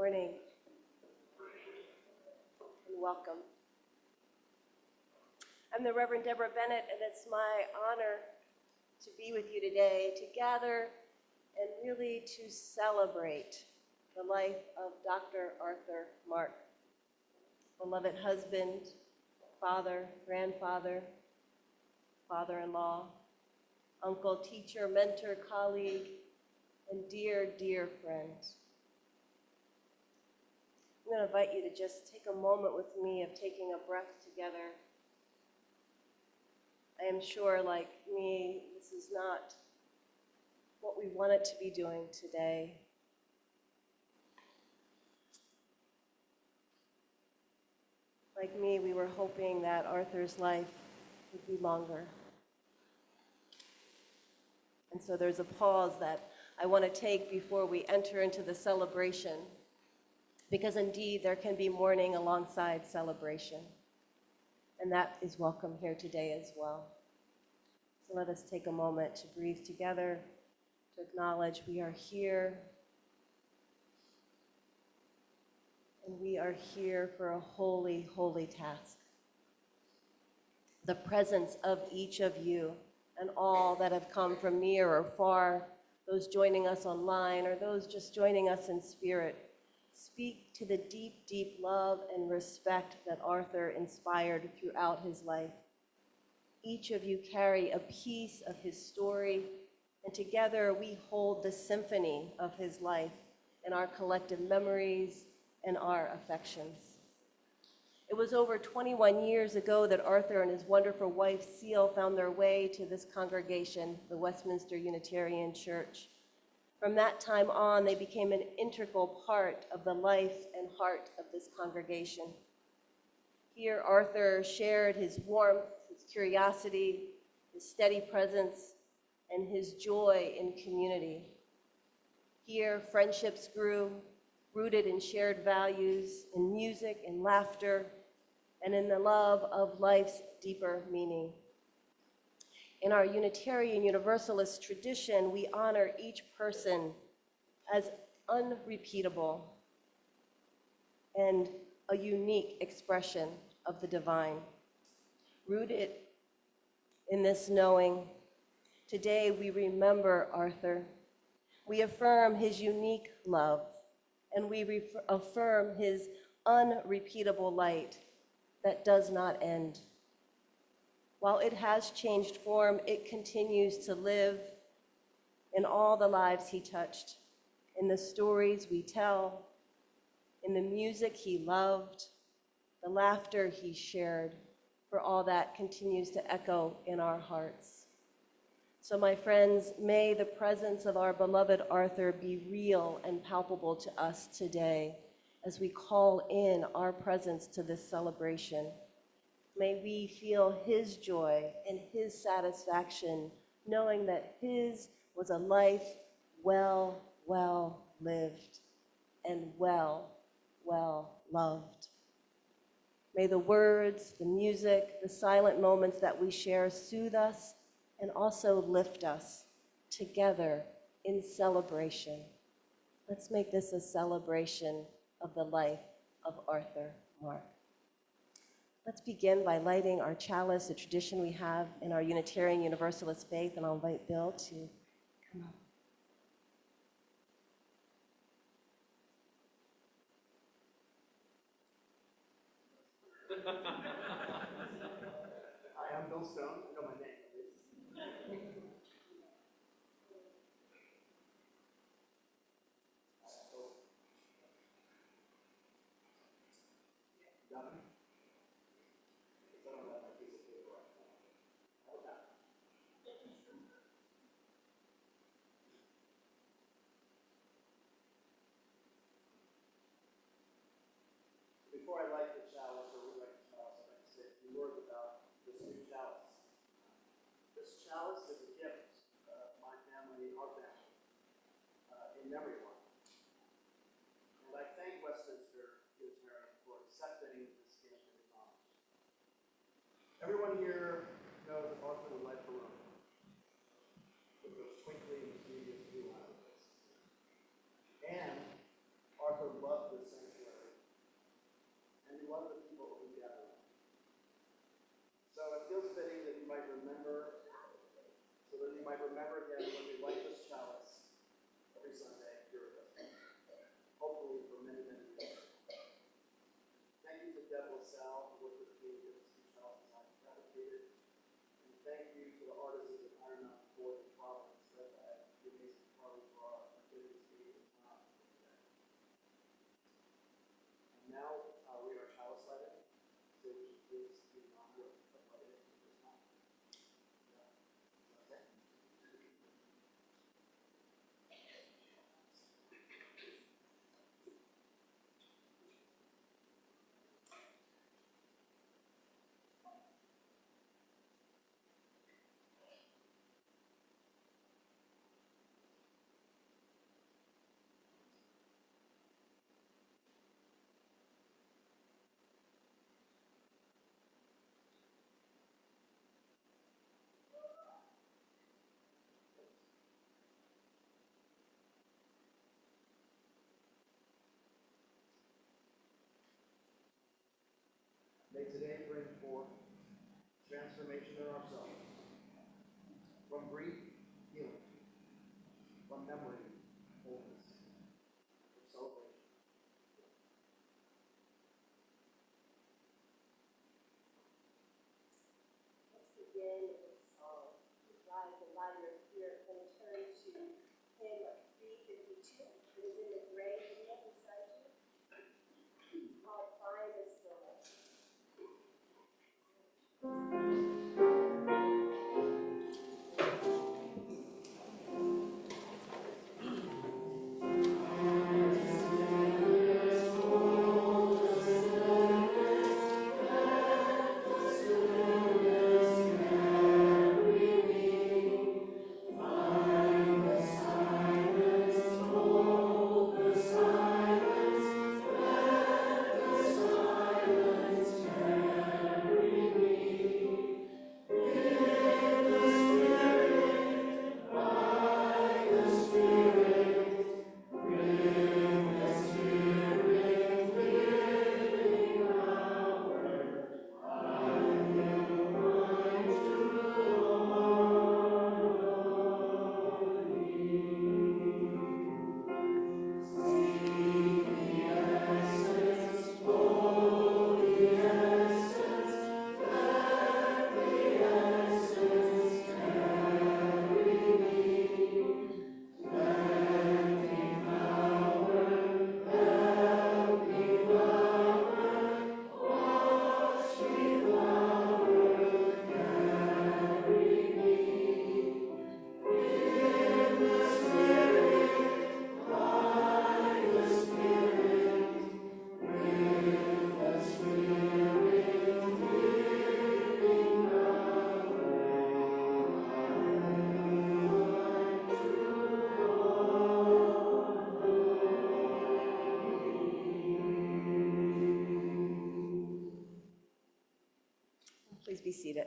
morning and welcome. I'm the Reverend Deborah Bennett, and it's my honor to be with you today, to gather and really to celebrate the life of Dr. Arthur Mark, beloved husband, father, grandfather, father-in-law, uncle, teacher, mentor, colleague, and dear, dear friend. I'm going to invite you to just take a moment with me of taking a breath together. I am sure, like me, this is not what we wanted to be doing today. Like me, we were hoping that Arthur's life would be longer. And so there's a pause that I want to take before we enter into the celebration, because indeed there can be mourning alongside celebration. And that is welcome here today as well. So let us take a moment to breathe together, to acknowledge we are here. And we are here for a holy, holy task. The presence of each of you and all that have come from near or far, those joining us online or those just joining us in spirit, speak to the deep, deep love and respect that Arthur inspired throughout his life. Each of you carry a piece of his story, and together we hold the symphony of his life in our collective memories and our affections. It was over 21 years ago that Arthur and his wonderful wife, Seal, found their way to this congregation, the Westminster Unitarian Church. From that time on, they became an integral part of the life and heart of this congregation. Here, Arthur shared his warmth, his curiosity, his steady presence, and his joy in community. Here, friendships grew, rooted in shared values, in music, in laughter, and in the love of life's deeper meaning. In our Unitarian Universalist tradition, we honor each person as unrepeatable and a unique expression of the divine. Rooted in this knowing, today we remember Arthur. We affirm his unique love, and we affirm his unrepeatable light that does not end. While it has changed form, it continues to live in all the lives he touched, in the stories we tell, in the music he loved, the laughter he shared, for all that continues to echo in our hearts. So my friends, may the presence of our beloved Arthur be real and palpable to us today as we call in our presence to this celebration. May we feel his joy and his satisfaction, knowing that his was a life well, well lived and well, well loved. May the words, the music, the silent moments that we share soothe us and also lift us together in celebration. Let's make this a celebration of the life of Arthur Mark. Let's begin by lighting our chalice, a tradition we have in our Unitarian Universalist faith, and I'll invite Bill to come up. Hi, I'm Bill Stone. You know my name, please. Got me? I don't have my piece of paper right now. Okay. Before I light the chalice, or we light the chalice, I'd like to say a few words about this new chalice. This chalice is a gift of my family, our family, in memory of one. And I thank Westminster Unitarian for accepting this gift and homage. Everyone here knows that Arthur would light the room with those twinkly, mysterious blue eyes. And Arthur loved this might remember him when we light this chalice every Sunday here at Bethel, hopefully for many, many years. Thank you to Deb LaSalle, who worked with me to get this new chalice design fabricated. And thank you to the artisans of Iron Mountain Ford in Providence, led by the amazing Carly Barr, for giving us the time today. And now we are chalice lighting. So would you please be in honor of lighting for this time? Yeah. Okay. May today bring forth transformation in ourselves. From grief, healing. From memory, wholeness. From celebration. Let's begin with a song. Rise and light your spirit and turn to hymn 352. It is in the gray area beside you. It's called Find the Stillness. Please be seated.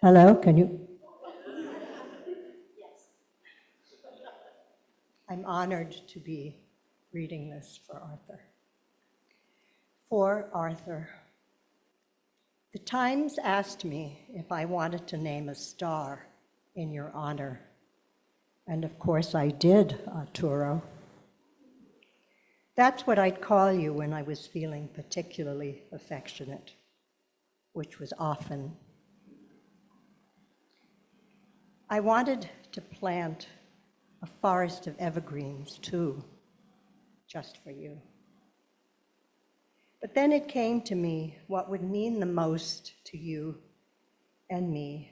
Hello, can you? Yes. I'm honored to be reading this for Arthur. For Arthur. The Times asked me if I wanted to name a star in your honor. And of course I did, Arturo. That's what I'd call you when I was feeling particularly affectionate, which was often. I wanted to plant a forest of evergreens too, just for you. But then it came to me what would mean the most to you and me,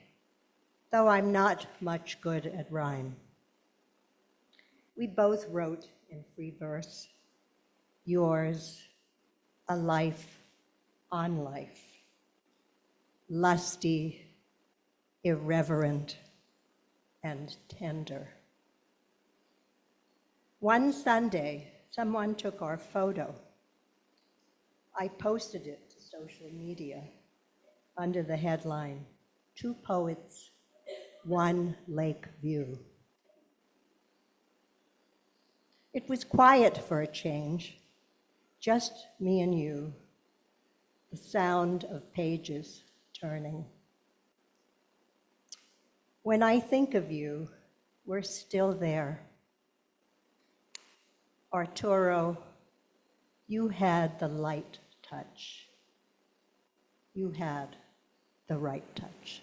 though I'm not much good at rhyme. We both wrote in free verse, yours, a life on life, lusty, irreverent, and tender. One Sunday, someone took our photo. I posted it to social media under the headline, "Two Poets one lake view. It was quiet for a change, just me and you, the sound of pages turning. When I think of you, we're still there. Arturo, you had the light touch. You had the right touch.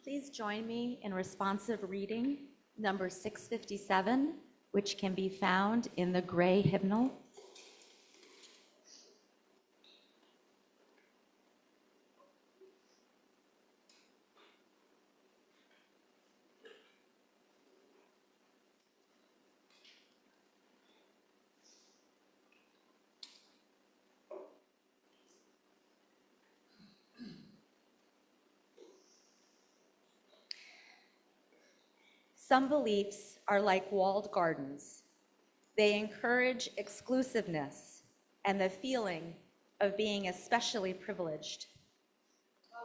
Please join me in responsive reading number 657, which can be found in the gray hymnal. Some beliefs are like walled gardens. They encourage exclusiveness and the feeling of being especially privileged.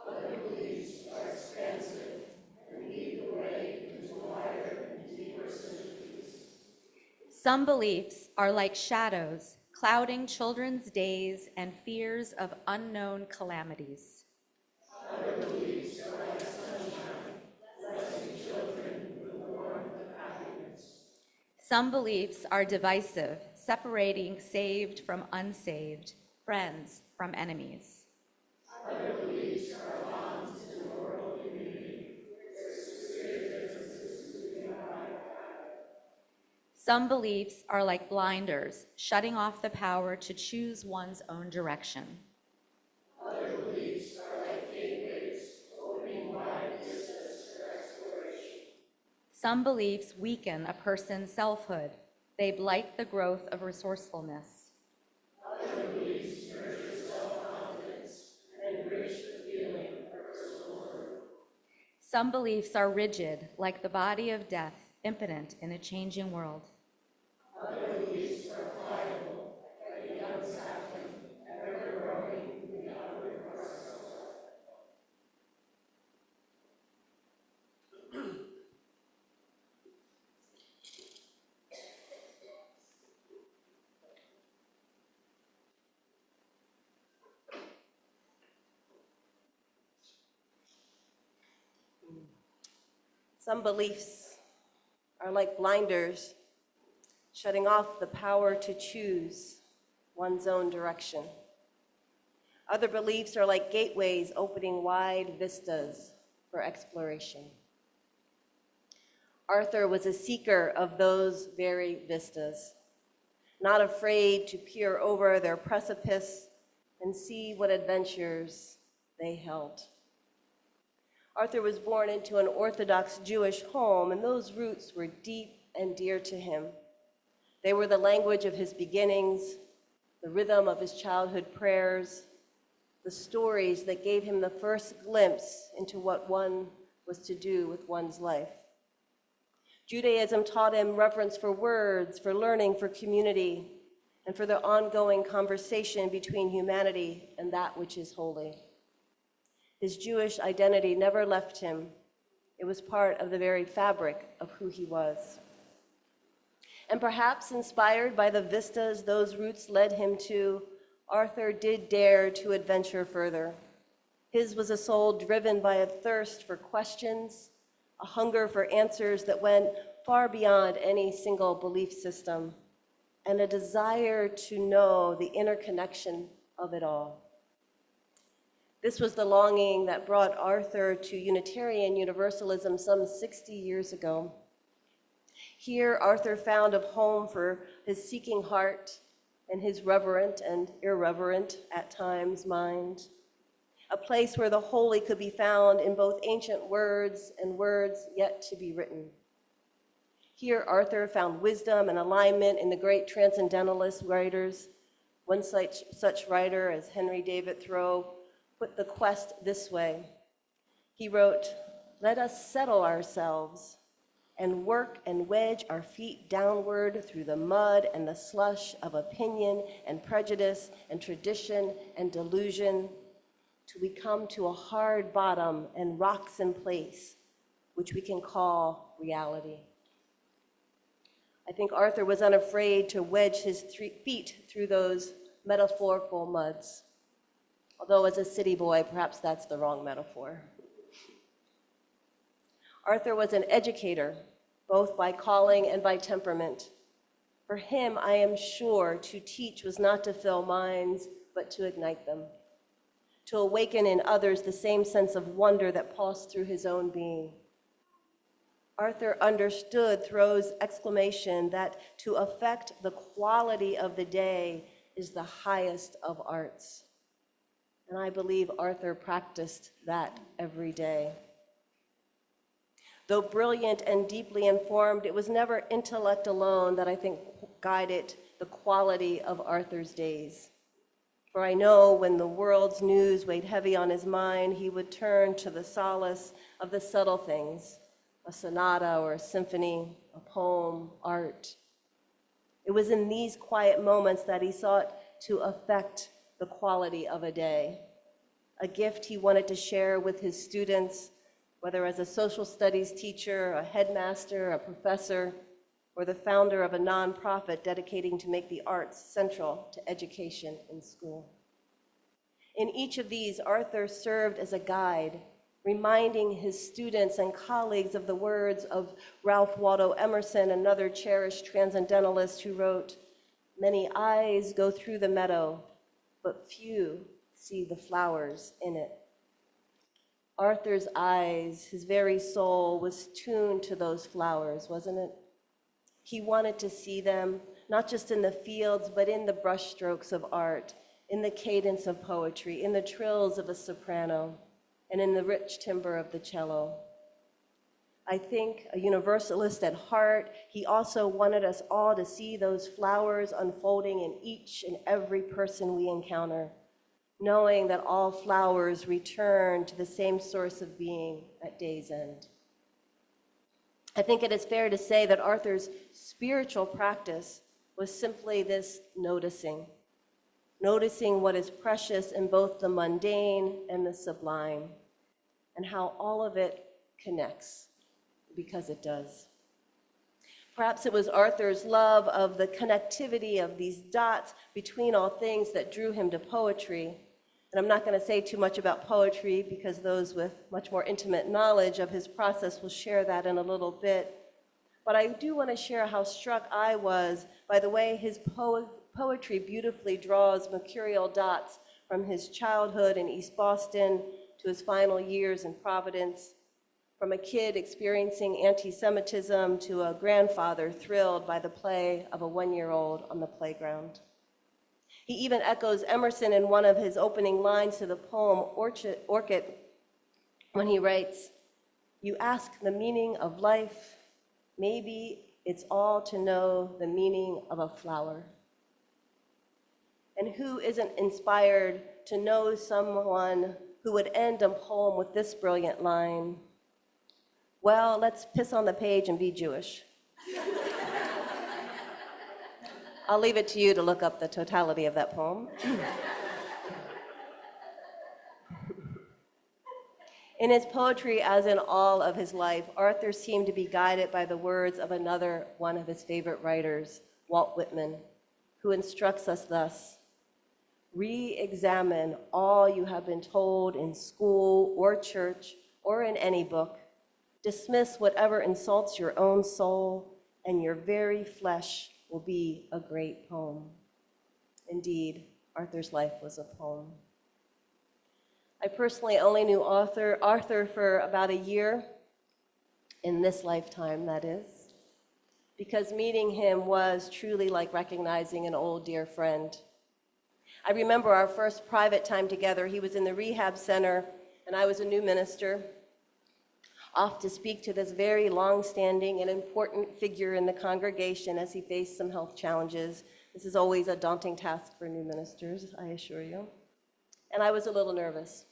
Other beliefs are expansive and lead the way into wider and deeper sympathies. Some beliefs are like shadows, clouding children's days and fears of unknown calamities. Other beliefs are like sunshine, blessing children with the warmth of happiness. Some beliefs are divisive, separating saved from unsaved, friends from enemies. Other beliefs are bonds in the world community, spirit differences between our Some beliefs are like blinders, shutting off the power to choose one's own direction. Other beliefs Some beliefs weaken a person's selfhood. They blight the growth of resourcefulness. Some beliefs are rigid, like the body of death, impotent in a changing world. Some beliefs are like blinders, shutting off the power to choose one's own direction. Other beliefs are like gateways opening wide vistas for exploration. Arthur was a seeker of those very vistas, not afraid to peer over their precipice and see what adventures they held. Arthur was born into an Orthodox Jewish home, and those roots were deep and dear to him. They were the language of his beginnings, the rhythm of his childhood prayers, the stories that gave him the first glimpse into what one was to do with one's life. Judaism taught him reverence for words, for learning, for community, and for the ongoing conversation between humanity and that which is holy. His Jewish identity never left him. It was part of the very fabric of who he was. And perhaps inspired by the vistas those roots led him to, Arthur did dare to adventure further. His was a soul driven by a thirst for questions, a hunger for answers that went far beyond any single belief system, and a desire to know the interconnection of it all. This was the longing that brought Arthur to Unitarian Universalism some 60 years ago. Here, Arthur found a home for his seeking heart and his reverent and irreverent, at times, mind. A place where the holy could be found in both ancient words and words yet to be written. Here, Arthur found wisdom and alignment in the great transcendentalist writers. One such writer as Henry David Thoreau put the quest this way. He wrote, "Let us settle ourselves and work and wedge our feet downward through the mud and the slush of opinion and prejudice and tradition and delusion till we come to a hard bottom and rocks in place, which we can call reality." I think Arthur was unafraid to wedge his feet through those metaphorical muds. Although as a city boy, perhaps that's the wrong metaphor. Arthur was an educator, both by calling and by temperament. For him, I am sure, to teach was not to fill minds, but to ignite them, to awaken in others the same sense of wonder that pulsed through his own being. Arthur understood Thoreau's exclamation that to affect the quality of the day is the highest of arts. And I believe Arthur practiced that every day. Though brilliant and deeply informed, it was never intellect alone that I think guided the quality of Arthur's days. For I know when the world's news weighed heavy on his mind, he would turn to the solace of the subtle things, a sonata or a symphony, a poem, art. It was in these quiet moments that he sought to affect the quality of a day, a gift he wanted to share with his students, whether as a social studies teacher, a headmaster, a professor, or the founder of a nonprofit dedicating to make the arts central to education in school. In each of these, Arthur served as a guide, reminding his students and colleagues of the words of Ralph Waldo Emerson, another cherished transcendentalist who wrote, "Many eyes go through the meadow, but few see the flowers in it." Arthur's eyes, his very soul, was tuned to those flowers, wasn't it? He wanted to see them, not just in the fields, but in the brushstrokes of art, in the cadence of poetry, in the trills of a soprano, and in the rich timbre of the cello. I think a universalist at heart, he also wanted us all to see those flowers unfolding in each and every person we encounter, knowing that all flowers return to the same source of being at day's end. I think it is fair to say that Arthur's spiritual practice was simply this noticing what is precious in both the mundane and the sublime, and how all of it connects, because it does. Perhaps it was Arthur's love of the connectivity of these dots between all things that drew him to poetry. And I'm not going to say too much about poetry because those with much more intimate knowledge of his process will share that in a little bit. But I do want to share how struck I was by the way his poetry beautifully draws mercurial dots from his childhood in East Boston to his final years in Providence, from a kid experiencing anti-Semitism to a grandfather thrilled by the play of a 1-year-old on the playground. He even echoes Emerson in one of his opening lines to the poem Orchid when he writes, "You ask the meaning of life, maybe it's all to know the meaning of a flower." And who isn't inspired to know someone who would end a poem with this brilliant line, "Well, let's piss on the page and be Jewish." I'll leave it to you to look up the totality of that poem. In his poetry, as in all of his life, Arthur seemed to be guided by the words of another one of his favorite writers, Walt Whitman, who instructs us thus: "Re-examine all you have been told in school or church or in any book. Dismiss whatever insults your own soul, and your very flesh will be a great poem." Indeed, Arthur's life was a poem. I personally only knew Arthur for about a year, in this lifetime, that is, because meeting him was truly like recognizing an old dear friend. I remember our first private time together. He was in the rehab center, and I was a new minister, off to speak to this very long-standing and important figure in the congregation as he faced some health challenges. This is always a daunting task for new ministers, I assure you. And I was a little nervous.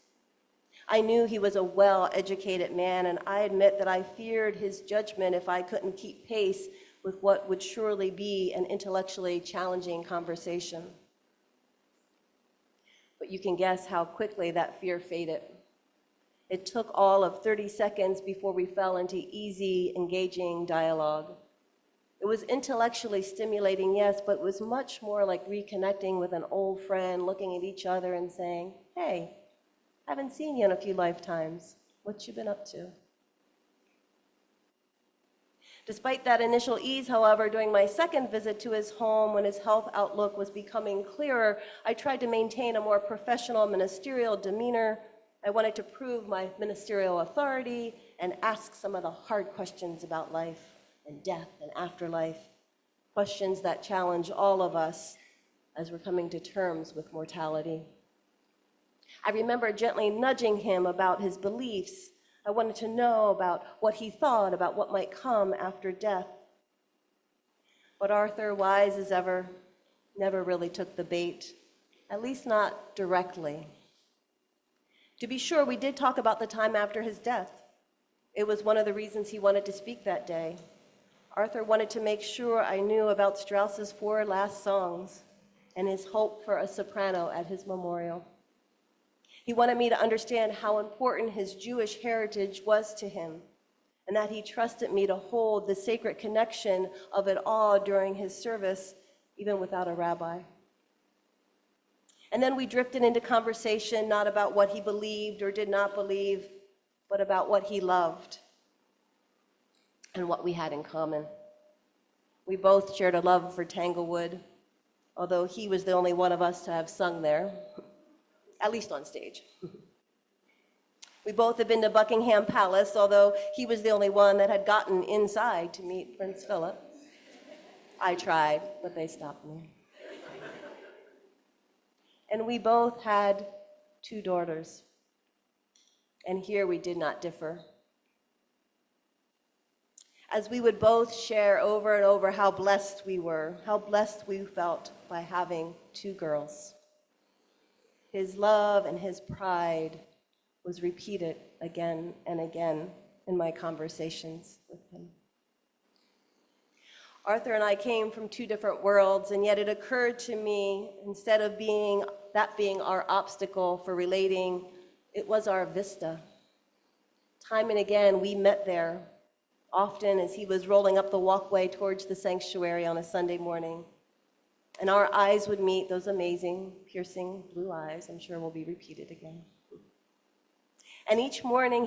I knew he was a well-educated man, and I admit that I feared his judgment if I couldn't keep pace with what would surely be an intellectually challenging conversation. But you can guess how quickly that fear faded. It took all of 30 seconds before we fell into easy, engaging dialogue. It was intellectually stimulating, yes, but it was much more like reconnecting with an old friend, looking at each other and saying, "Hey, I haven't seen you in a few lifetimes. What you been up to?" Despite that initial ease, however, during my second visit to his home, when his health outlook was becoming clearer, I tried to maintain a more professional ministerial demeanor. I wanted to prove my ministerial authority and ask some of the hard questions about life and death and afterlife, questions that challenge all of us as we're coming to terms with mortality. I remember gently nudging him about his beliefs. I wanted to know about what he thought about what might come after death. But Arthur, wise as ever, never really took the bait, at least not directly. To be sure, we did talk about the time after his death. It was one of the reasons he wanted to speak that day. Arthur wanted to make sure I knew about Strauss's 4 last songs and his hope for a soprano at his memorial. He wanted me to understand how important his Jewish heritage was to him, and that he trusted me to hold the sacred connection of it all during his service, even without a rabbi. And then we drifted into conversation, not about what he believed or did not believe, but about what he loved and what we had in common. We both shared a love for Tanglewood, although he was the only one of us to have sung there, at least on stage. We both had been to Buckingham Palace, although he was the only one that had gotten inside to meet Prince Philip. I tried, but they stopped me. And we both had 2 daughters. And here we did not differ. as we would both share over and over how blessed we were, how blessed we felt by having two girls. His love and his pride was repeated again and again in my conversations with him. Arthur and I came from two different worlds, and yet it occurred to me, instead of being our obstacle for relating, it was our vista. Time and again, we met there, often as he was rolling up the walkway towards the sanctuary on a Sunday morning. And our eyes would meet, those amazing, piercing blue eyes, I'm sure will be repeated again. And each morning,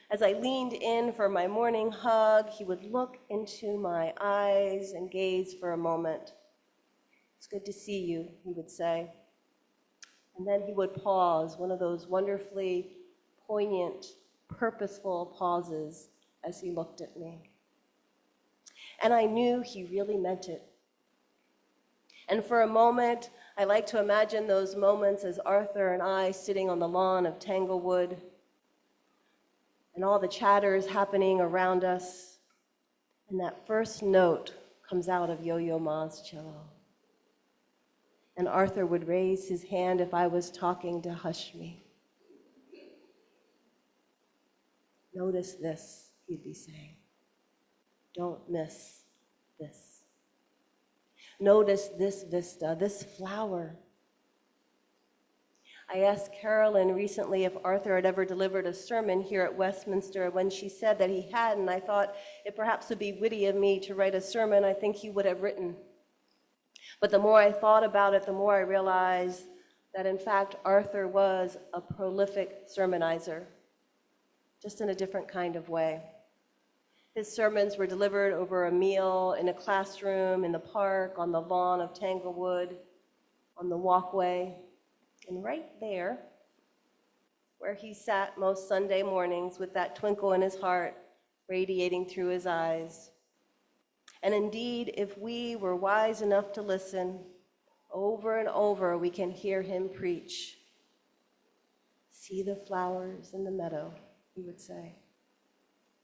as I leaned in for my morning hug, he would look into my eyes and gaze for a moment. "It's good to see you," he would say. And then he would pause, one of those wonderfully poignant, purposeful pauses as he looked at me. And I knew he really meant it. And for a moment, I like to imagine those moments as Arthur and I sitting on the lawn of Tanglewood, and all the chatter is happening around us, and that first note comes out of Yo-Yo Ma's cello. And Arthur would raise his hand if I was talking to hush me. "Notice this," he'd be saying. "Don't miss this. Notice this vista, this flower." I asked Carolyn recently if Arthur had ever delivered a sermon here at Westminster. When she said that he hadn't, I thought it perhaps would be witty of me to write a sermon I think he would have written. But the more I thought about it, the more I realized that in fact Arthur was a prolific sermonizer, just in a different kind of way. His sermons were delivered over a meal, in a classroom, in the park, on the lawn of Tanglewood, on the walkway. And right there, where he sat most Sunday mornings with that twinkle in his heart radiating through his eyes. And indeed, if we were wise enough to listen, over and over we can hear him preach. "See the flowers in the meadow," he would say.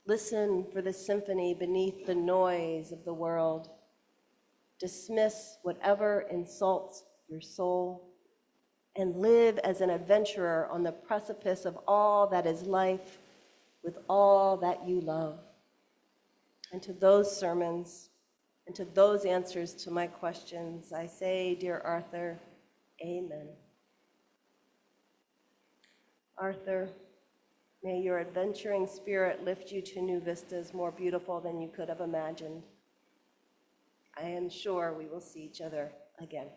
"Listen for the symphony beneath the noise of the world. Dismiss whatever insults your soul, and live as an adventurer on the precipice of all that is life with all that you love." And to those sermons and to those answers to my questions, I say, dear Arthur, amen. Arthur, may your adventuring spirit lift you to new vistas more beautiful than you could have imagined. I am sure we will see each other again.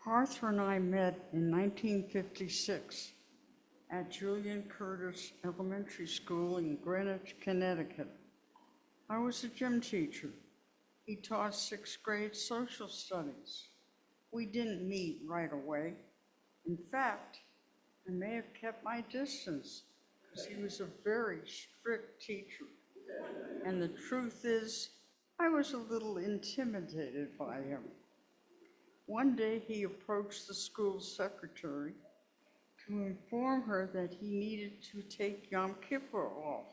Arthur and I met in 1956 at Julian Curtis Elementary School in Greenwich, Connecticut. I was a gym teacher. He taught sixth grade social studies. We didn't meet right away. In fact, I may have kept my distance because he was a very strict teacher. And the truth is, I was a little intimidated by him. One day he approached the school secretary to inform her that he needed to take Yom Kippur off.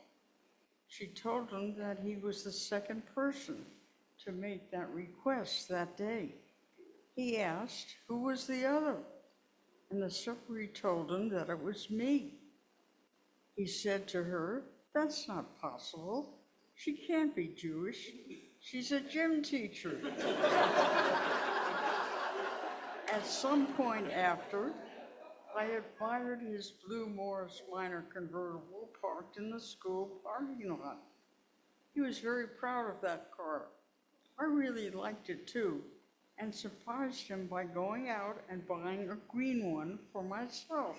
She told him that he was the second person to make that request that day. He asked who was the other, and the secretary told him that it was me. He said to her, "That's not possible. She can't be Jewish. She's a gym teacher." At some point after, I admired his blue Morris Minor convertible parked in the school parking lot. He was very proud of that car. I really liked it too, and surprised him by going out and buying a green one for myself.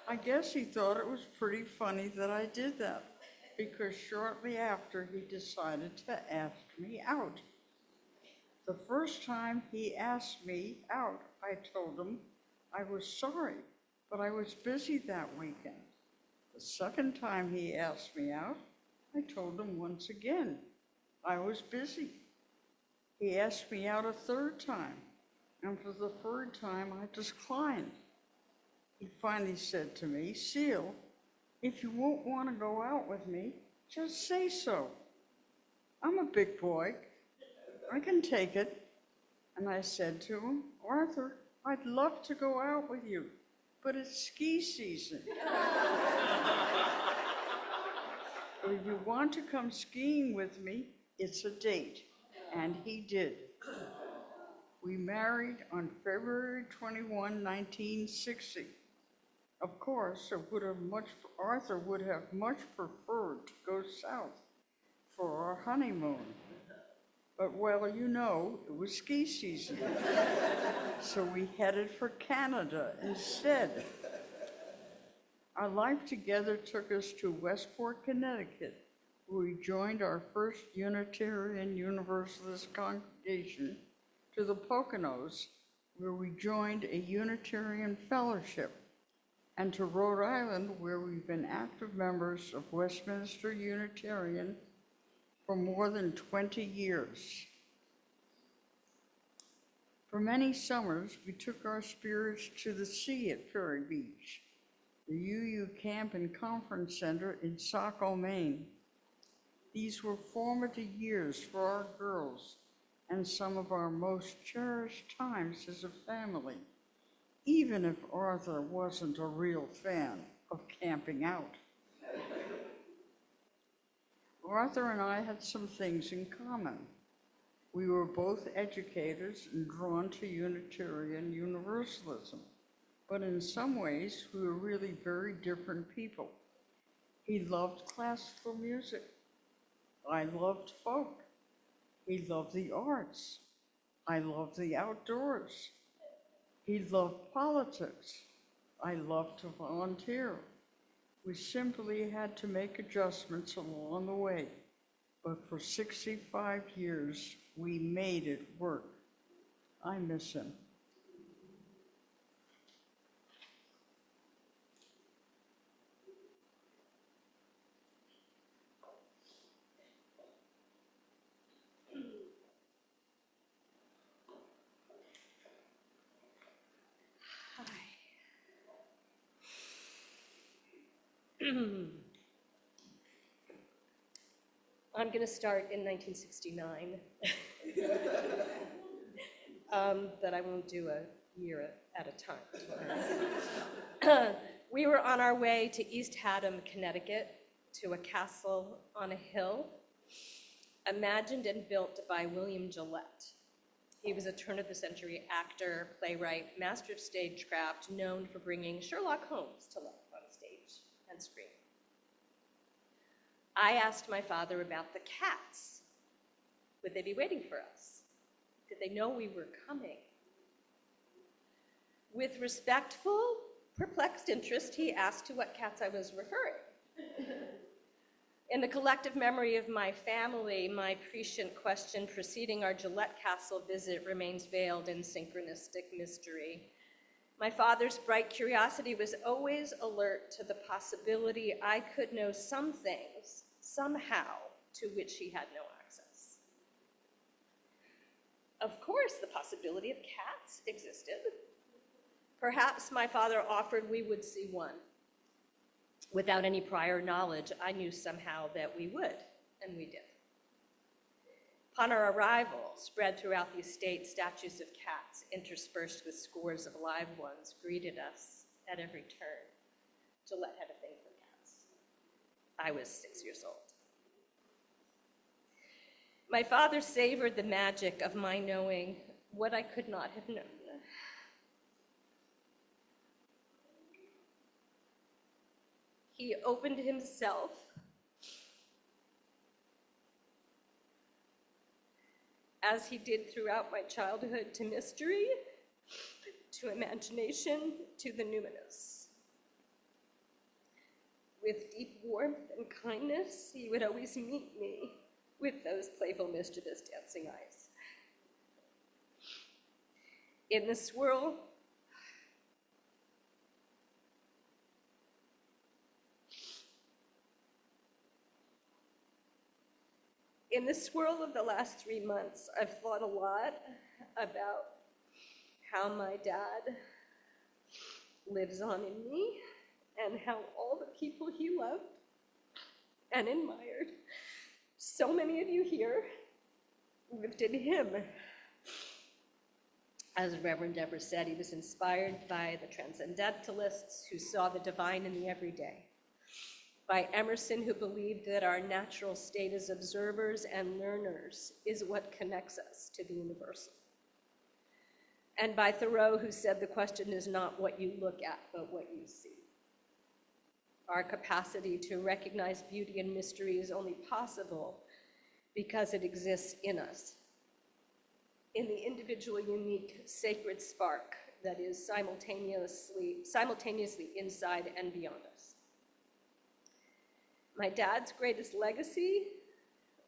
I guess he thought it was pretty funny that I did that, because shortly after he decided to ask me out. The first time he asked me out, I told him I was sorry, but I was busy that weekend. The second time he asked me out, I told him once again I was busy. He asked me out a third time, and for the third time I declined. He finally said to me, "Seal, if you won't want to go out with me, just say so. I'm a big boy. I can take it." And I said to him, "Arthur, I'd love to go out with you, but it's ski season. But if you want to come skiing with me, it's a date." And he did. We married on February 21, 1960. Of course, Arthur would have much preferred to go south for our honeymoon. But well, you know, it was ski season. So we headed for Canada instead. Our life together took us to Westport, Connecticut, where we joined our first Unitarian Universalist congregation, to the Poconos, where we joined a Unitarian fellowship, and to Rhode Island, where we've been active members of Westminster Unitarian for more than 20 years. For many summers, we took our spirits to the sea at Ferry Beach, the UU Camp and Conference Center in Saco, Maine. These were formative years for our girls and some of our most cherished times as a family, even if Arthur wasn't a real fan of camping out. Arthur and I had some things in common. We were both educators and drawn to Unitarian Universalism, but in some ways we were really very different people. He loved classical music. I loved folk. He loved the arts. I loved the outdoors. He loved politics. I loved to volunteer. We simply had to make adjustments along the way, but for 65 years, we made it work. I miss him. I'm going to start in 1969, that I won't do a year at a time. We were on our way to East Haddam, Connecticut, to a castle on a hill, imagined and built by William Gillette. He was a turn-of-the-century actor, playwright, master of stagecraft, known for bringing Sherlock Holmes to life on stage and screen. I asked my father about the cats. Would they be waiting for us? Did they know we were coming? With respectful, perplexed interest, he asked to what cats I was referring. In the collective memory of my family, my prescient question preceding our Gillette Castle visit remains veiled in synchronistic mystery. My father's bright curiosity was always alert to the possibility I could know some things, somehow, to which he had no access. Of course, the possibility of cats existed. Perhaps my father offered we would see one. Without any prior knowledge, I knew somehow that we would, and we did. Upon our arrival, spread throughout the estate, statues of cats, interspersed with scores of live ones, greeted us at every turn. Gillette had a thing for cats. I was 6 years old. My father savored the magic of my knowing what I could not have known. He opened himself as he did throughout my childhood to mystery, to imagination, to the numinous. With deep warmth and kindness, he would always meet me with those playful, mischievous, dancing eyes. In the swirl of the last 3 months, I've thought a lot about how my dad lives on in me and how all the people he loved and admired, so many of you here, lived in him. As Reverend Deborah said, he was inspired by the transcendentalists who saw the divine in the everyday, by Emerson, who believed that our natural state as observers and learners is what connects us to the universal, and by Thoreau, who said the question is not what you look at, but what you see. Our capacity to recognize beauty and mystery is only possible because it exists in us, in the individual, unique, sacred spark that is simultaneously inside and beyond us. My dad's greatest legacy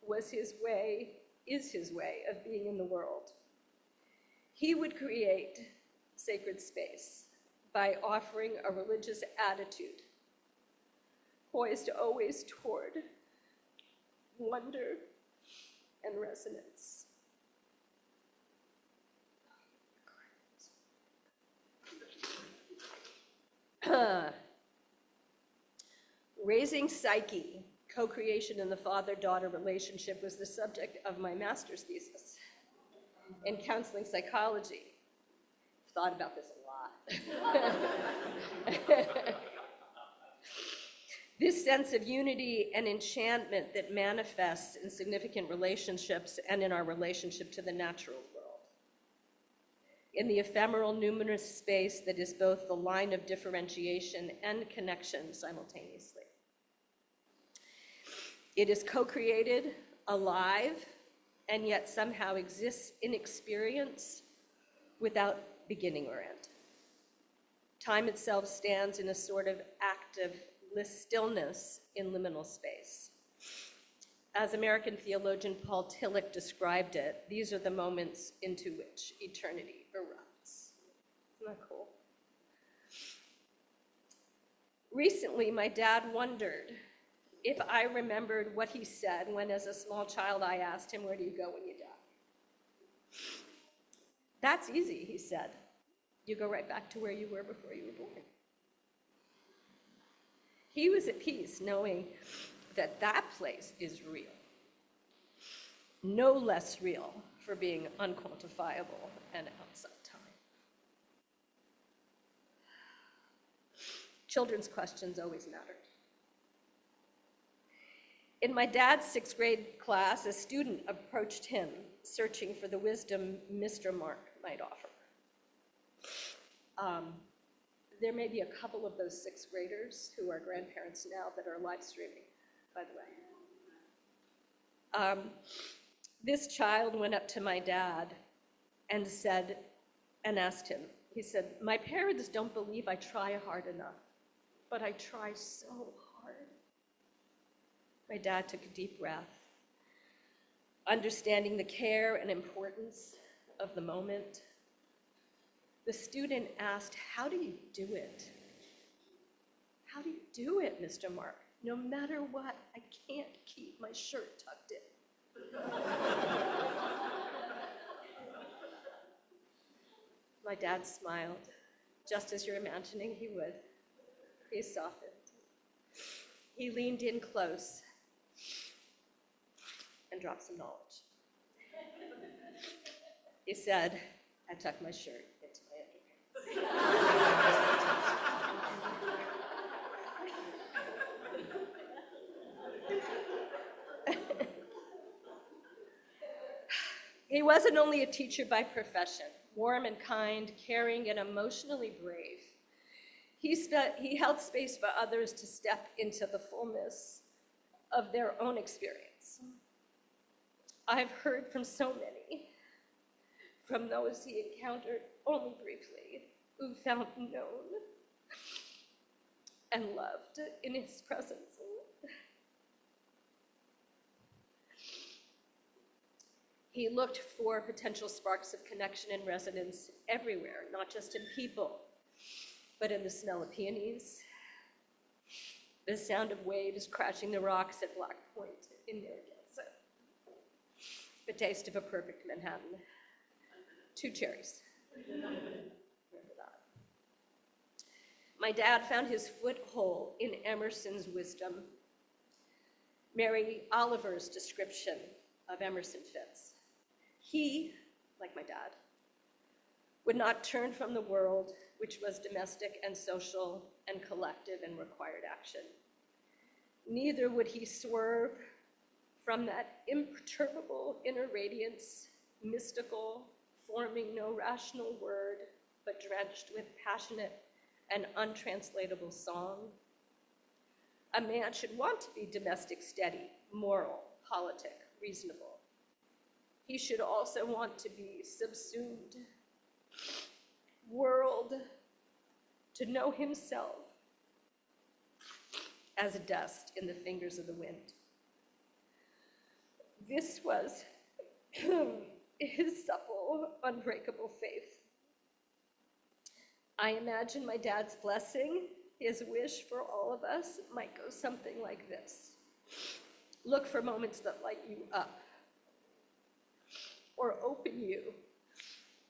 is his way of being in the world. He would create sacred space by offering a religious attitude poised always toward wonder and resonance. Raising Psyche, co-creation in the father-daughter relationship, was the subject of my master's thesis in counseling psychology. I've thought about this a lot. This sense of unity and enchantment that manifests in significant relationships and in our relationship to the natural world. In the ephemeral, numinous space that is both the line of differentiation and connection simultaneously. It is co-created, alive, and yet somehow exists in experience without beginning or end. Time itself stands in a sort of active stillness in liminal space. As American theologian Paul Tillich described it, these are the moments into which eternity erupts. Isn't that cool? Recently, my dad wondered if I remembered what he said when, as a small child, I asked him, "Where do you go when you die?" That's easy, he said. You go right back to where you were before you were born. He was at peace knowing that that place is real. No less real for being unquantifiable and outside time. Children's questions always mattered. In my dad's 6th grade class, a student approached him, searching for the wisdom Mr. Mark might offer. There may be a couple of those 6th graders who are grandparents now that are live streaming, by the way. This child went up to my dad and asked him, He said, "My parents don't believe I try hard enough, but I try so hard." My dad took a deep breath, understanding the care and importance of the moment. The student asked, "How do you do it? How do you do it, Mr. Mark? No matter what, I can't keep my shirt tucked in." My dad smiled, just as you're imagining he would. He softened. He leaned in close and dropped some knowledge. He said, "I tucked my shirt into my underwear." He wasn't only a teacher by profession, warm and kind, caring and emotionally brave. He held space for others to step into the fullness of their own experience. I've heard from so many, from those he encountered only briefly, who felt known and loved in his presence. He looked for potential sparks of connection and resonance everywhere, not just in people, but in the smell of peonies, the sound of waves crashing the rocks at Black Point in Narragansett, the taste of a perfect Manhattan, 2 cherries. Remember that. My dad found his foothold in Emerson's wisdom. Mary Oliver's description of Emerson fits. He, like my dad, would not turn from the world, which was domestic and social and collective and required action. Neither would he swerve from that imperturbable inner radiance, mystical, forming no rational word, but drenched with passionate and untranslatable song. A man should want to be domestic steady, moral, politic, reasonable. He should also want to be subsumed, world, to know himself as dust in the fingers of the wind. This was his supple, unbreakable faith. I imagine my dad's blessing, his wish for all of us, might go something like this. Look for moments that light you up, or open you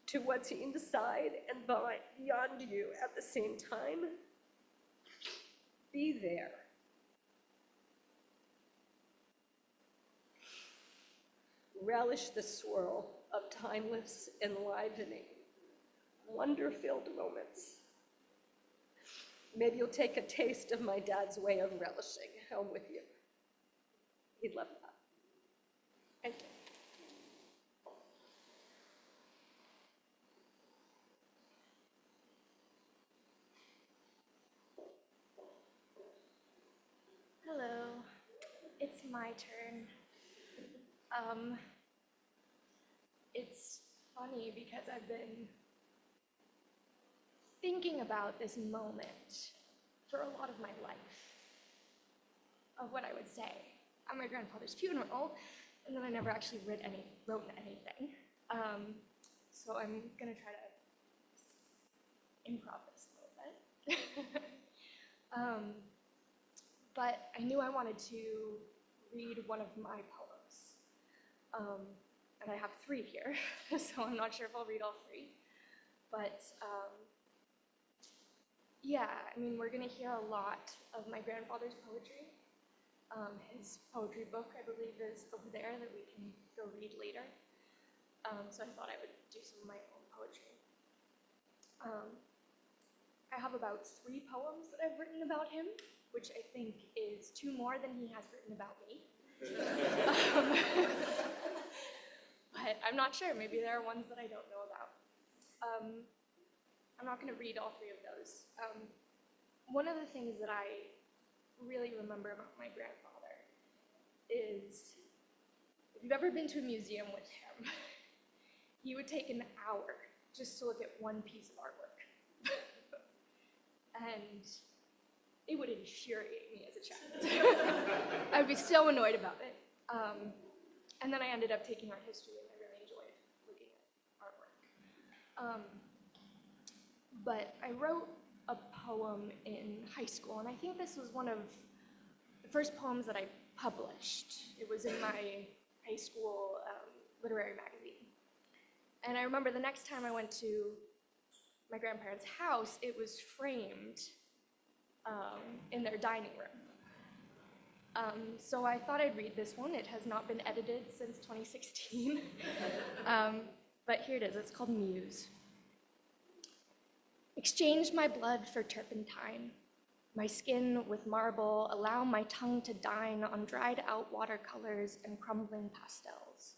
to what's inside and beyond you at the same time. Be there. Relish the swirl of timeless, enlivening, wonder-filled moments. Maybe you'll take a taste of my dad's way of relishing home with you. He'd love that. Thank you. Hello, it's my turn. It's funny because I've been thinking about this moment for a lot of my life, of what I would say at my grandfather's funeral, and then I never actually wrote anything. So I'm gonna try to improv this a little bit. But I knew I wanted to read one of my poems. And I have 3 here, so I'm not sure if I'll read all 3. But yeah, I mean, we're gonna hear a lot of my grandfather's poetry. His poetry book, I believe, is over there that we can go read later. So I thought I would do some of my own poetry. I have about 3 poems that I've written about him, which I think is 2 more than he has written about me. But I'm not sure, maybe there are ones that I don't know about. I'm not gonna read all 3 of those. One of the things that I really remember about my grandfather is, if you've ever been to a museum with him, he would take an hour just to look at one piece of artwork. and it would infuriate me as a child. I would be so annoyed about it. And then I ended up taking art history, and I really enjoyed looking at artwork. But I wrote a poem in high school, and I think this was one of the first poems that I published. It was in my high school literary magazine. And I remember the next time I went to my grandparents' house, it was framed in their dining room. So I thought I'd read this one. It has not been edited since 2016. But here it is. It's called Muse. Exchange my blood for turpentine, my skin with marble, allow my tongue to dine on dried out watercolors and crumbling pastels.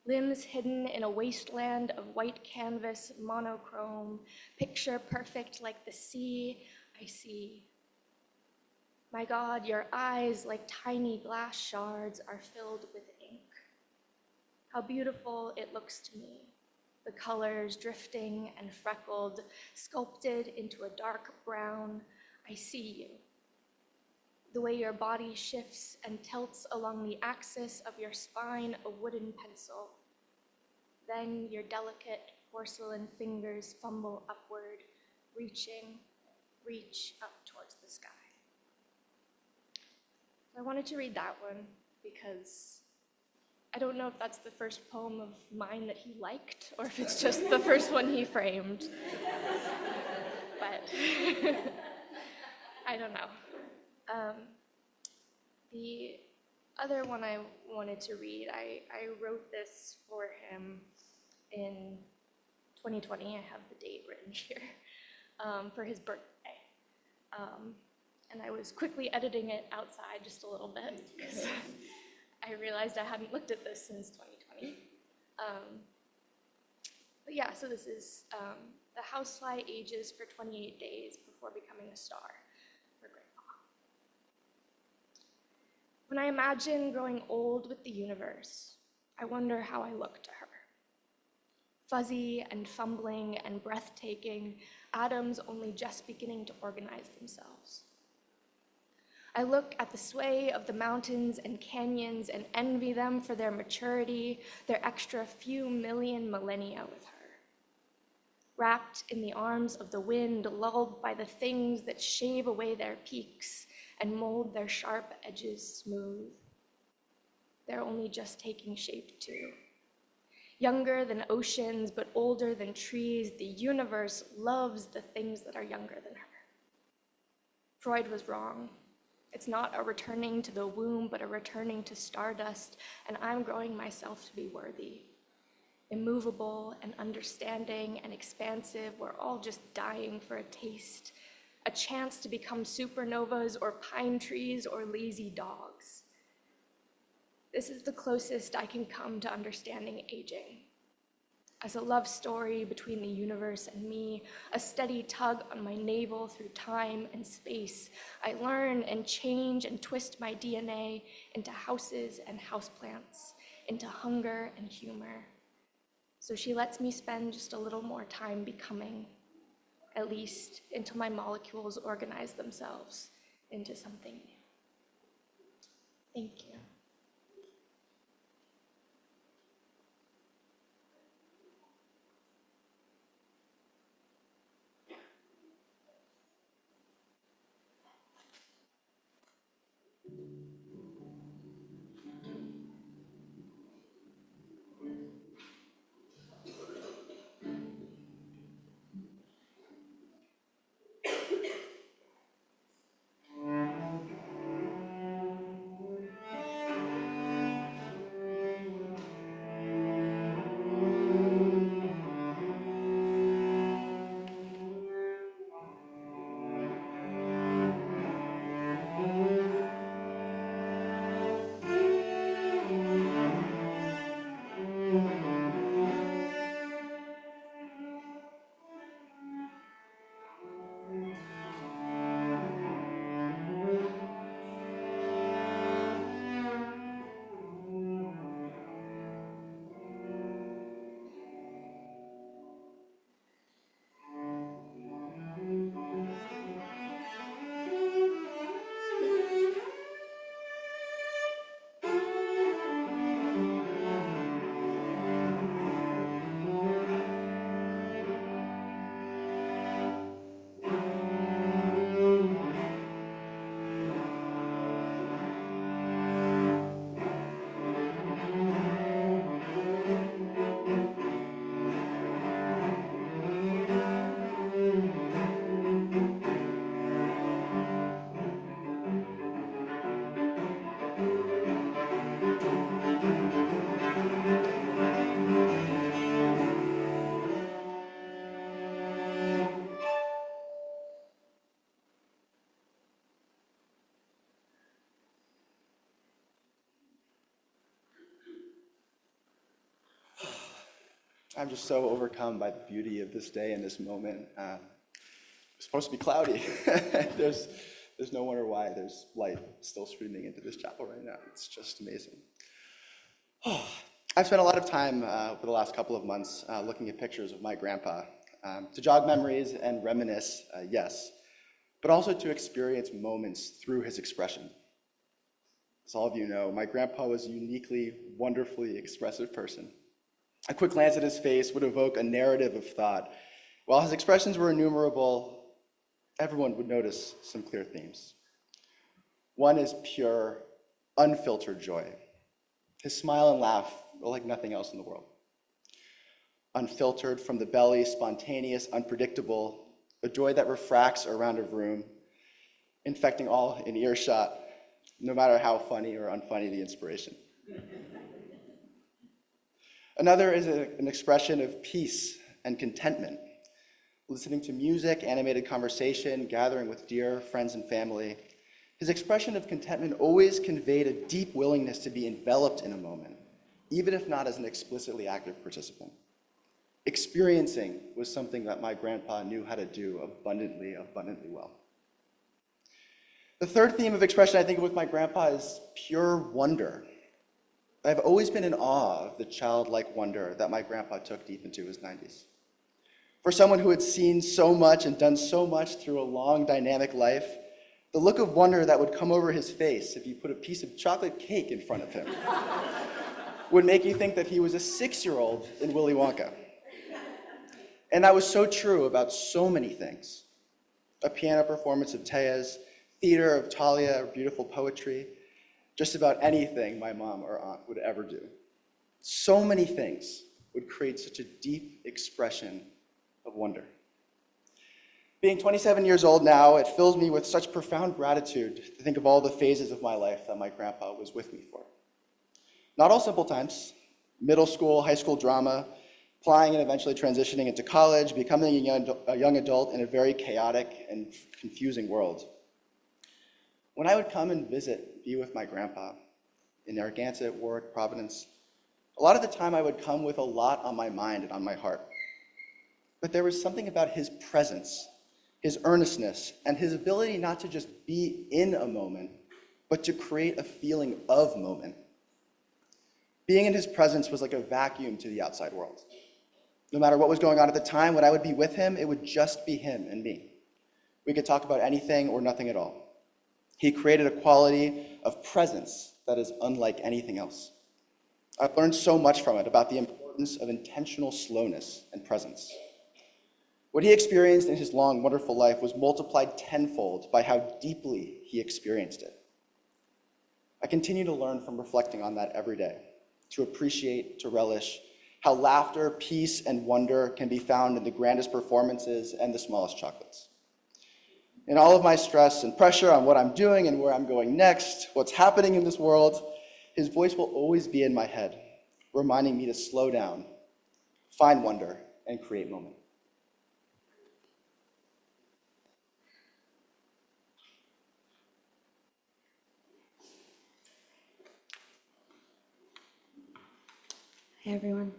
Limbs hidden in a wasteland of white canvas, monochrome, picture perfect like the sea I see. My God, your eyes like tiny glass shards are filled with ink. How beautiful it looks to me. The colors drifting and freckled, sculpted into a dark brown. I see you. The way your body shifts and tilts along the axis of your spine, a wooden pencil. Then your delicate porcelain fingers fumble upward, reach up towards the sky. I wanted to read that one because I don't know if that's the first poem of mine that he liked or if it's just the first one he framed. But I don't know. The other one I wanted to read, I wrote this for him in 2020. I have the date written here, for his birthday. And I was quickly editing it outside just a little bit because I realized I hadn't looked at this since 2020. But yeah, so this is The Housefly Ages for 28 Days Before Becoming a Star for Grandpa. When I imagine growing old with the universe, I wonder how I look to her. Fuzzy and fumbling and breathtaking, atoms only just beginning to organize themselves. I look at the sway of the mountains and canyons and envy them for their maturity, their extra few million millennia with her. Wrapped in the arms of the wind, lulled by the things that shave away their peaks and mold their sharp edges smooth. They're only just taking shape too. Younger than oceans, but older than trees, the universe loves the things that are younger than her. Freud was wrong. It's not a returning to the womb, but a returning to stardust, and I'm growing myself to be worthy. Immovable and understanding and expansive, we're all just dying for a taste, a chance to become supernovas or pine trees or lazy dogs. This is the closest I can come to understanding aging. As a love story between the universe and me, a steady tug on my navel through time and space, I learn and change and twist my DNA into houses and houseplants, into hunger and humor. So she lets me spend just a little more time becoming, at least until my molecules organize themselves into something new. Thank you. I'm just so overcome by the beauty of this day and this moment. It's supposed to be cloudy. There's no wonder why there's light still streaming into this chapel right now. It's just amazing. I've spent a lot of time over the last couple of months looking at pictures of my grandpa to jog memories and reminisce, yes, but also to experience moments through his expression. As all of you know, my grandpa was a uniquely, wonderfully expressive person. A quick glance at his face would evoke a narrative of thought. While his expressions were innumerable, everyone would notice some clear themes. One is pure, unfiltered joy. His smile and laugh were like nothing else in the world. Unfiltered from the belly, spontaneous, unpredictable, a joy that refracts around a room, infecting all in earshot, no matter how funny or unfunny the inspiration. Another is an expression of peace and contentment. Listening to music, animated conversation, gathering with dear friends and family, his expression of contentment always conveyed a deep willingness to be enveloped in a moment, even if not as an explicitly active participant. Experiencing was something that my grandpa knew how to do abundantly well. The third theme of expression I think of with my grandpa is pure wonder. I've always been in awe of the childlike wonder that my grandpa took deep into his 90s. For someone who had seen so much and done so much through a long, dynamic life, the look of wonder that would come over his face if you put a piece of chocolate cake in front of him would make you think that he was a 6-year-old in Willy Wonka. And that was so true about so many things. A piano performance of Tea's, theater of Talia, beautiful poetry, just about anything my mom or aunt would ever do. So many things would create such a deep expression of wonder. Being 27 years old now, it fills me with such profound gratitude to think of all the phases of my life that my grandpa was with me for. Not all simple times: middle school, high school drama, applying and eventually transitioning into college, becoming a young adult in a very chaotic and confusing world. When I would come and be with my grandpa in Narragansett, Warwick, Providence, a lot of the time I would come with a lot on my mind and on my heart. But there was something about his presence, his earnestness, and his ability not to just be in a moment, but to create a feeling of moment. Being in his presence was like a vacuum to the outside world. No matter what was going on at the time, when I would be with him, it would just be him and me. We could talk about anything or nothing at all. He created a quality of presence that is unlike anything else. I've learned so much from it about the importance of intentional slowness and presence. What he experienced in his long, wonderful life was multiplied tenfold by how deeply he experienced it. I continue to learn from reflecting on that every day, to appreciate, to relish, how laughter, peace, and wonder can be found in the grandest performances and the smallest chocolates. In all of my stress and pressure on what I'm doing and where I'm going next, what's happening in this world, his voice will always be in my head, reminding me to slow down, find wonder, and create moment. Hey, everyone.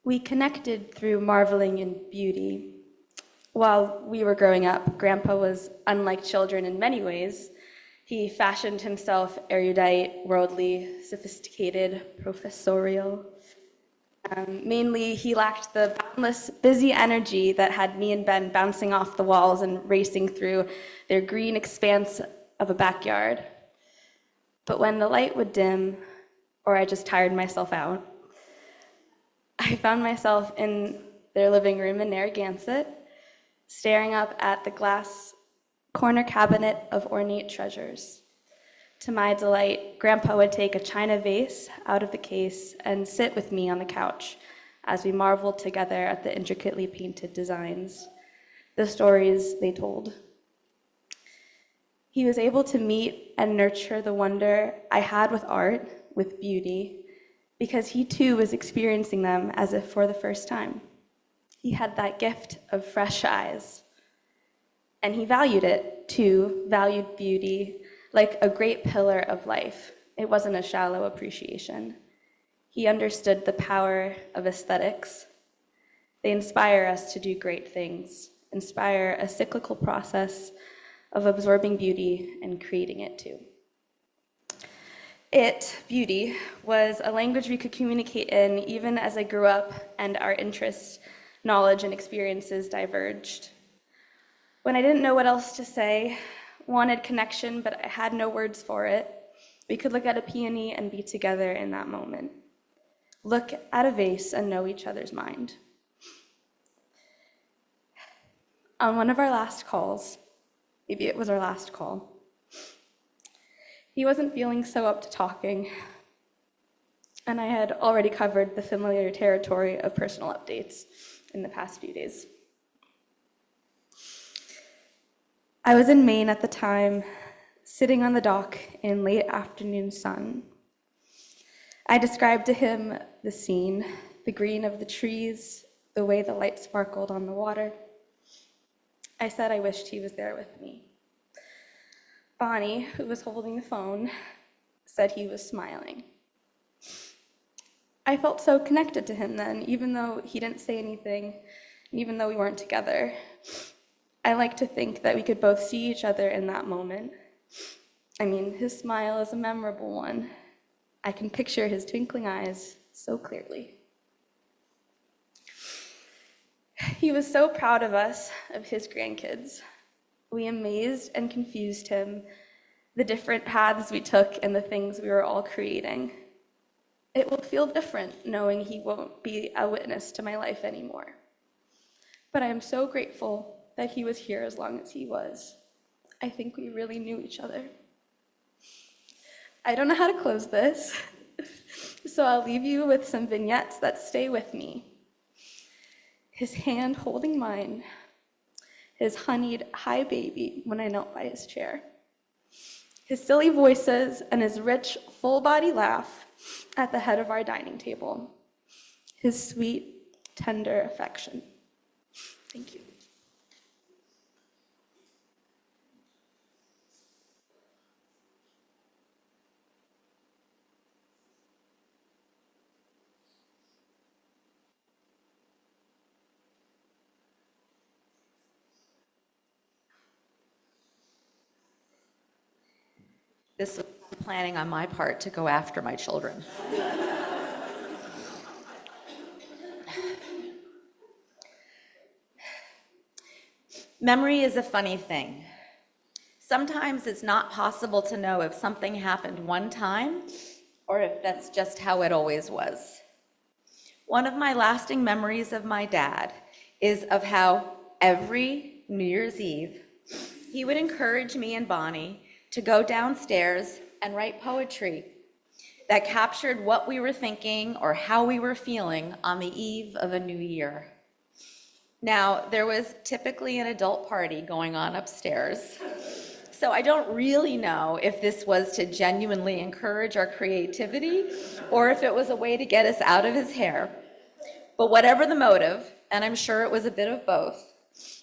We connected through marveling in beauty. While we were growing up, Grandpa was unlike children in many ways. He fashioned himself erudite, worldly, sophisticated, professorial. Mainly, he lacked the boundless, busy energy that had me and Ben bouncing off the walls and racing through their green expanse of a backyard. But when the light would dim, or I just tired myself out, I found myself in their living room in Narragansett, staring up at the glass corner cabinet of ornate treasures. To my delight, Grandpa would take a china vase out of the case and sit with me on the couch as we marveled together at the intricately painted designs, the stories they told. He was able to meet and nurture the wonder I had with art, with beauty, because he too was experiencing them as if for the first time. He had that gift of fresh eyes, and he valued it too, valued beauty, like a great pillar of life. It wasn't a shallow appreciation. He understood the power of aesthetics. They inspire us to do great things, inspire a cyclical process of absorbing beauty and creating it too. Beauty, was a language we could communicate in even as I grew up and our interests, knowledge, and experiences diverged. When I didn't know what else to say, wanted connection, but I had no words for it, we could look at a peony and be together in that moment. Look at a vase and know each other's mind. On one of our last calls, maybe it was our last call, he wasn't feeling so up to talking, and I had already covered the familiar territory of personal updates in the past few days. I was in Maine at the time, sitting on the dock in late afternoon sun. I described to him the scene, the green of the trees, the way the light sparkled on the water. I said I wished he was there with me. Bonnie, who was holding the phone, said he was smiling. I felt so connected to him then, even though he didn't say anything, and even though we weren't together. I like to think that we could both see each other in that moment. I mean, his smile is a memorable one. I can picture his twinkling eyes so clearly. He was so proud of us, of his grandkids. We amazed and confused him, the different paths we took and the things we were all creating. It will feel different knowing he won't be a witness to my life anymore. But I am so grateful that he was here as long as he was. I think we really knew each other. I don't know how to close this, so I'll leave you with some vignettes that stay with me. His hand holding mine, his honeyed hi baby when I knelt by his chair, his silly voices and his rich, full body laugh at the head of our dining table, his sweet, tender affection. Thank you. This was planning on my part to go after my children. Memory is a funny thing. Sometimes it's not possible to know if something happened one time or if that's just how it always was. One of my lasting memories of my dad is of how every New Year's Eve, he would encourage me and Bonnie to go downstairs and write poetry that captured what we were thinking or how we were feeling on the eve of a new year. Now, there was typically an adult party going on upstairs, so I don't really know if this was to genuinely encourage our creativity or if it was a way to get us out of his hair. But whatever the motive, and I'm sure it was a bit of both,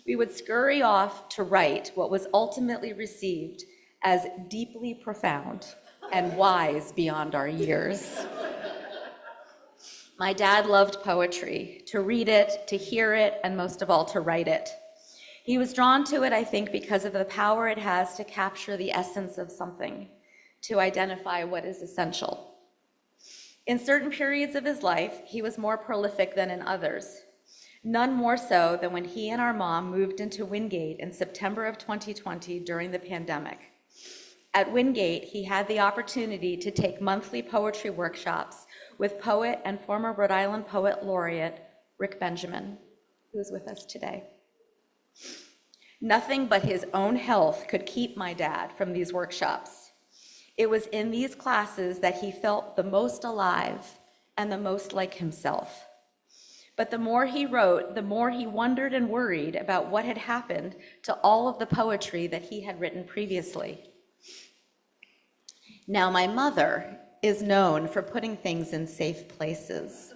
we would scurry off to write what was ultimately received as deeply profound and wise beyond our years. My dad loved poetry, to read it, to hear it, and most of all, to write it. He was drawn to it, I think, because of the power it has to capture the essence of something, to identify what is essential. In certain periods of his life, he was more prolific than in others. None more so than when he and our mom moved into Wingate in September of 2020 during the pandemic. At Wingate, he had the opportunity to take monthly poetry workshops with poet and former Rhode Island Poet Laureate Rick Benjamin, who is with us today. Nothing but his own health could keep my dad from these workshops. It was in these classes that he felt the most alive and the most like himself. But the more he wrote, the more he wondered and worried about what had happened to all of the poetry that he had written previously. Now, my mother is known for putting things in safe places,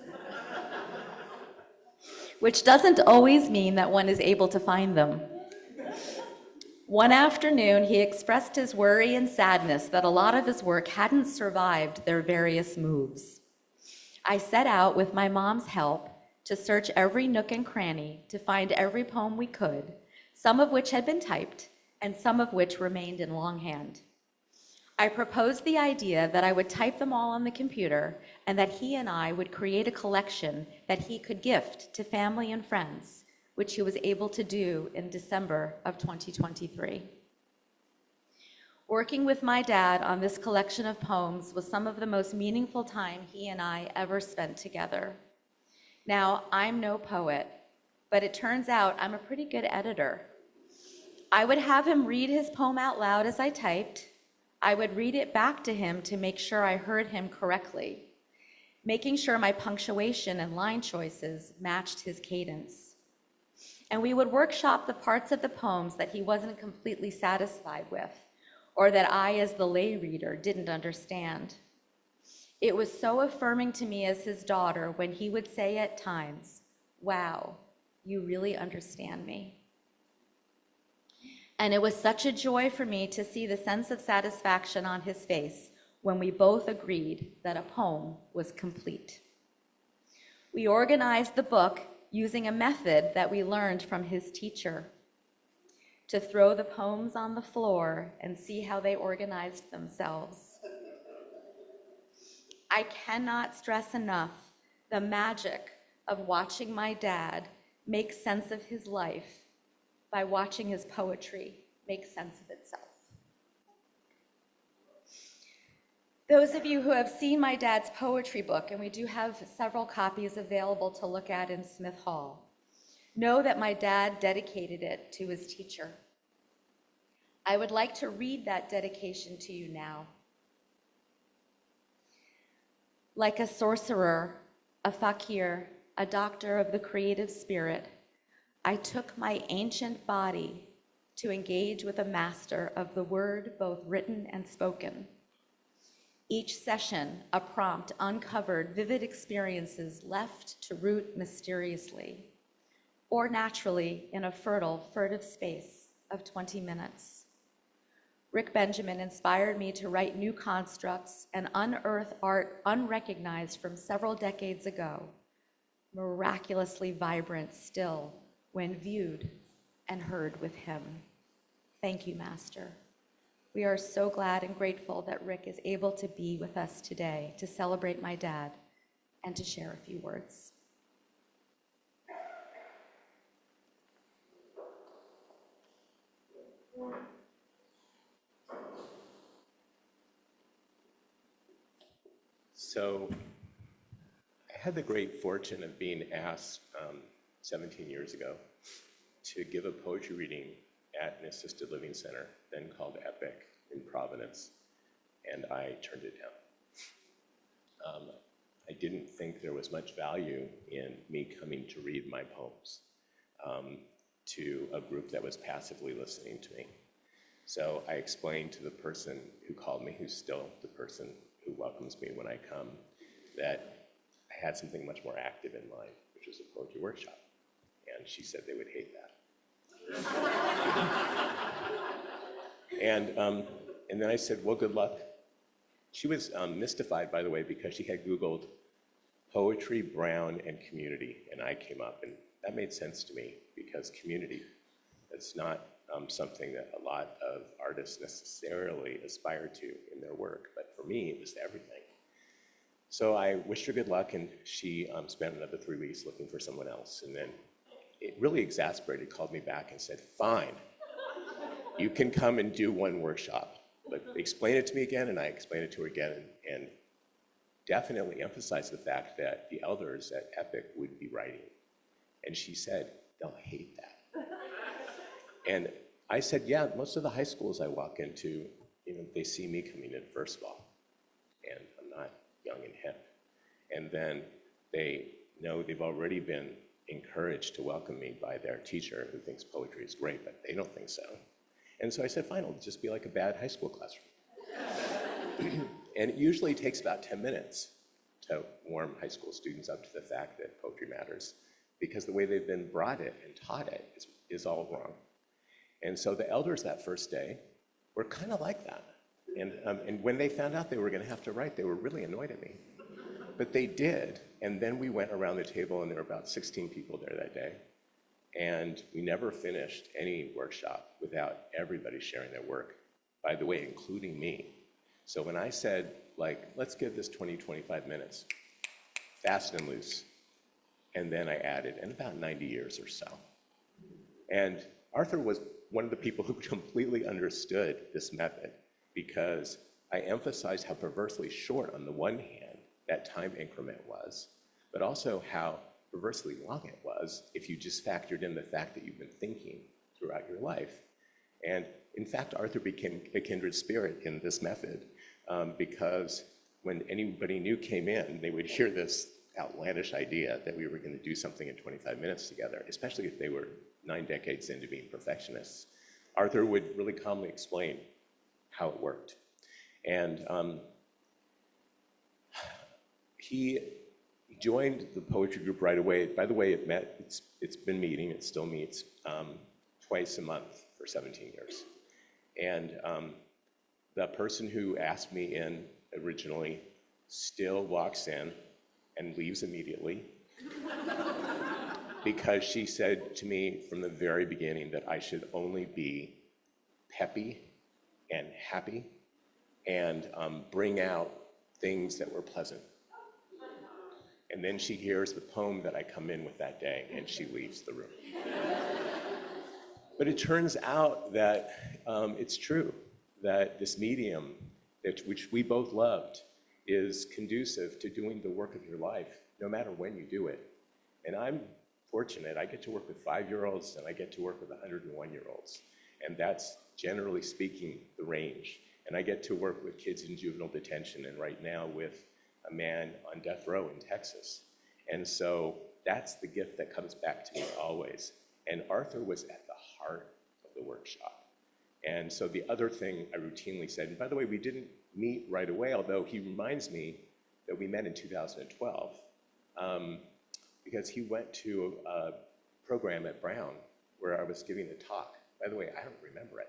which doesn't always mean that one is able to find them. One afternoon, he expressed his worry and sadness that a lot of his work hadn't survived their various moves. I set out, with my mom's help, to search every nook and cranny to find every poem we could, some of which had been typed and some of which remained in longhand. I proposed the idea that I would type them all on the computer and that he and I would create a collection that he could gift to family and friends, which he was able to do in December of 2023. Working with my dad on this collection of poems was some of the most meaningful time he and I ever spent together. Now, I'm no poet, but it turns out I'm a pretty good editor. I would have him read his poem out loud as I typed. I would read it back to him to make sure I heard him correctly, making sure my punctuation and line choices matched his cadence. And we would workshop the parts of the poems that he wasn't completely satisfied with, or that I, as the lay reader, didn't understand. It was so affirming to me as his daughter when he would say at times, "Wow, you really understand me." And it was such a joy for me to see the sense of satisfaction on his face when we both agreed that a poem was complete. We organized the book using a method that we learned from his teacher, to throw the poems on the floor and see how they organized themselves. I cannot stress enough the magic of watching my dad make sense of his life by watching his poetry make sense of itself. Those of you who have seen my dad's poetry book, and we do have several copies available to look at in Smith Hall, know that my dad dedicated it to his teacher. I would like to read that dedication to you now. Like a sorcerer, a fakir, a doctor of the creative spirit, I took my ancient body to engage with a master of the word, both written and spoken. Each session, a prompt uncovered vivid experiences left to root mysteriously, or naturally in a fertile, furtive space of 20 minutes. Rick Benjamin inspired me to write new constructs and unearth art unrecognized from several decades ago, miraculously vibrant still when viewed and heard with him. Thank you, Master. We are so glad and grateful that Rick is able to be with us today to celebrate my dad and to share a few words. So I had the great fortune of being asked 17 years ago to give a poetry reading at an assisted living center, then called Epic, in Providence, and I turned it down. I didn't think there was much value in me coming to read my poems to a group that was passively listening to me. So I explained to the person who called me, who's still the person who welcomes me when I come, that I had something much more active in mind, which was a poetry workshop. And she said they would hate that. And then I said, well, good luck. She was mystified, by the way, because she had Googled poetry, Brown, and community, and I came up, and that made sense to me, because community, it's not something that a lot of artists necessarily aspire to in their work, but for me, it was everything. So I wished her good luck, and she spent another 3 weeks looking for someone else, and then it really exasperated, called me back and said, fine, you can come and do one workshop, but explain it to me again, and I explained it to her again, and definitely emphasized the fact that the elders at Epic would be writing. And she said, they'll hate that. And I said, yeah, most of the high schools I walk into, they see me coming in first of all, and I'm not young and hip. And then they know they've already been encouraged to welcome me by their teacher, who thinks poetry is great, but they don't think so. And so I said, fine, it'll just be like a bad high school classroom. And it usually takes about 10 minutes to warm high school students up to the fact that poetry matters, because the way they've been brought it and taught it is all wrong. And so the elders that first day were kind of like that. And when they found out they were going to have to write, they were really annoyed at me. But they did. And then we went around the table, and there were about 16 people there that day. And we never finished any workshop without everybody sharing their work, by the way, including me. So when I said, like, let's give this 20, 25 minutes, fast and loose, and then I added, in about 90 years or so. And Arthur was one of the people who completely understood this method, because I emphasized how perversely short, on the one hand, that time increment was, but also how perversely long it was if you just factored in the fact that you've been thinking throughout your life. And in fact, Arthur became a kindred spirit in this method, because when anybody new came in, they would hear this outlandish idea that we were going to do something in 25 minutes together, especially if they were 9 decades into being perfectionists. Arthur would really calmly explain how it worked. And he joined the poetry group right away. By the way, it's been meeting, it still meets twice a month for 17 years. And the person who asked me in originally still walks in and leaves immediately because she said to me from the very beginning that I should only be peppy and happy and bring out things that were pleasant. And then she hears the poem that I come in with that day, and she leaves the room. But it turns out that it's true, that this medium, which we both loved, is conducive to doing the work of your life, no matter when you do it. And I'm fortunate. I get to work with 5-year-olds, and I get to work with 101-year-olds. And that's, generally speaking, the range. And I get to work with kids in juvenile detention, and right now with a man on death row in Texas. And so that's the gift that comes back to me always. And Arthur was at the heart of the workshop. And so the other thing I routinely said, and by the way, we didn't meet right away, although he reminds me that we met in 2012, because he went to a program at Brown where I was giving a talk. By the way, I don't remember it.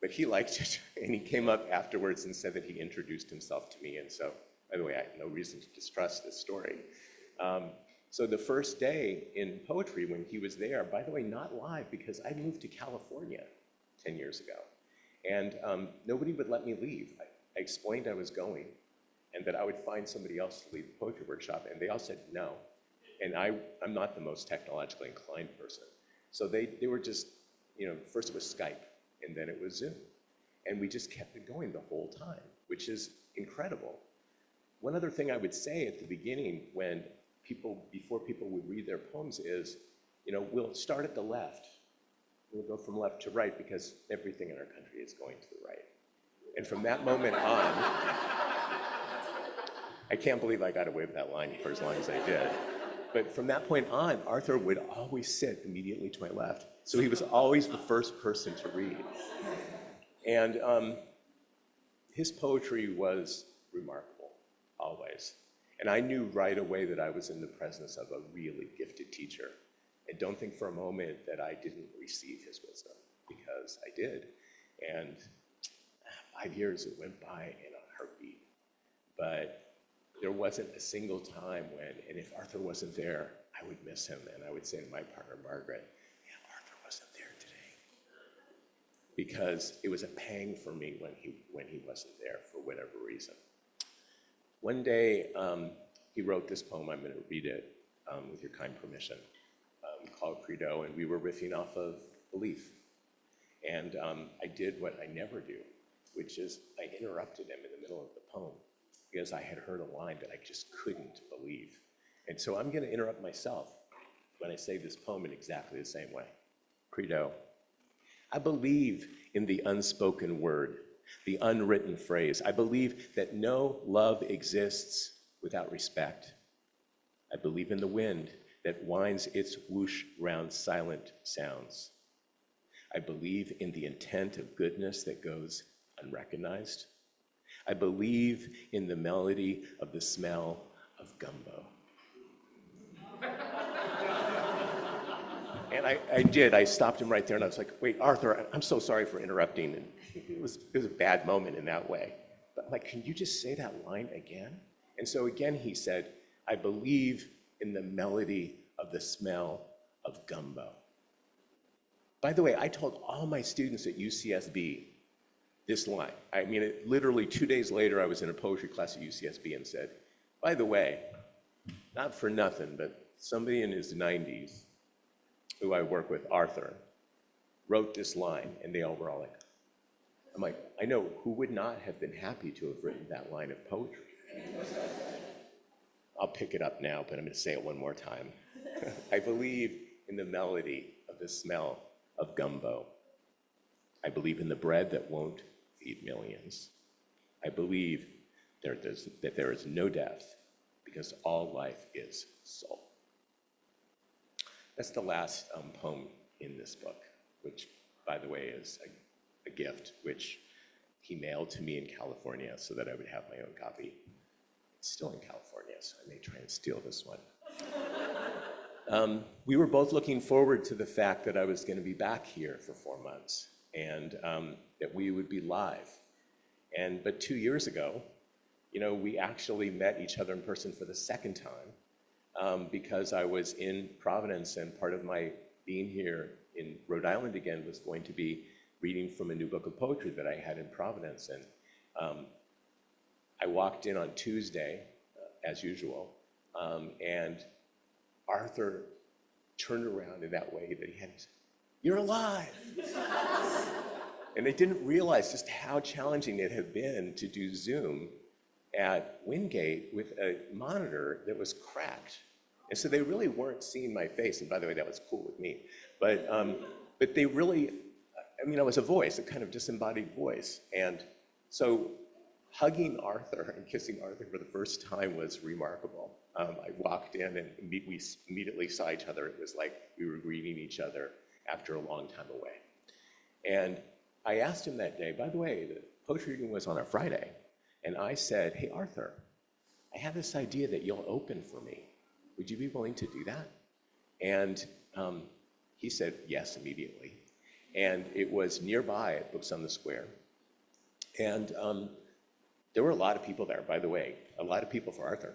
But he liked it, and he came up afterwards and said that he introduced himself to me. And so, by the way, I have no reason to distrust this story. So the first day in poetry when he was there, by the way, not live, because I moved to California 10 years ago. And nobody would let me leave. I explained I was going and that I would find somebody else to lead the poetry workshop, and they all said no. And I'm not the most technologically inclined person. So they were just, first it was Skype, and then it was Zoom. And we just kept it going the whole time, which is incredible. One other thing I would say at the beginning before people would read their poems is, we'll start at the left. We'll go from left to right because everything in our country is going to the right. And from that moment on, I can't believe I got away with that line for as long as I did. But from that point on, Arthur would always sit immediately to my left. So he was always the first person to read. And his poetry was remarkable, always. And I knew right away that I was in the presence of a really gifted teacher. And don't think for a moment that I didn't receive his wisdom, because I did. And 5 years, it went by in a heartbeat. But there wasn't a single time when, and if Arthur wasn't there, I would miss him. And I would say to my partner, Margaret, yeah, Arthur wasn't there today. Because it was a pang for me when he wasn't there for whatever reason. One day, he wrote this poem. I'm going to read it with your kind permission, called Credo, and we were riffing off of Belief. And I did what I never do, which is I interrupted him in the middle of the poem because I had heard a line that I just couldn't believe. And so I'm going to interrupt myself when I say this poem in exactly the same way. Credo. I believe in the unspoken word, the unwritten phrase. I believe that no love exists without respect. I believe in the wind that winds its whoosh round silent sounds. I believe in the intent of goodness that goes unrecognized. I believe in the melody of the smell of gumbo. And I did. I stopped him right there, and I was like, "Wait, Arthur, I'm so sorry for interrupting." And it was a bad moment in that way. But I'm like, "Can you just say that line again?" And so again, he said, "I believe in the melody of the smell of gumbo." By the way, I told all my students at UCSB this line. I mean, literally 2 days later, I was in a poetry class at UCSB and said, "By the way, not for nothing, but somebody in his 90s, who I work with, Arthur, wrote this line," and they all were all like, I'm like, I know who would not have been happy to have written that line of poetry. I'll pick it up now, but I'm going to say it one more time. I believe in the melody of the smell of gumbo. I believe in the bread that won't feed millions. I believe that there is no death because all life is soul. That's the last poem in this book, which, by the way, is a gift which he mailed to me in California so that I would have my own copy. It's still in California, so I may try and steal this one. We were both looking forward to the fact that I was going to be back here for 4 months and that we would be live. But 2 years ago, we actually met each other in person for the second time because I was in Providence, and part of my being here in Rhode Island again was going to be reading from a new book of poetry that I had in Providence. And I walked in on Tuesday, as usual, and Arthur turned around in that way that he had, "You're alive!" And I didn't realize just how challenging it had been to do Zoom at Wingate with a monitor that was cracked. And so they really weren't seeing my face. And by the way, that was cool with me. But they really, I was a voice, a kind of disembodied voice. And so hugging Arthur and kissing Arthur for the first time was remarkable. I walked in and we immediately saw each other. It was like we were greeting each other after a long time away. And I asked him that day, by the way, the poetry reading was on a Friday. And I said, "Hey, Arthur, I have this idea that you'll open for me. Would you be willing to do that?" And he said yes immediately. And it was nearby at Books on the Square. And there were a lot of people there, by the way, a lot of people for Arthur.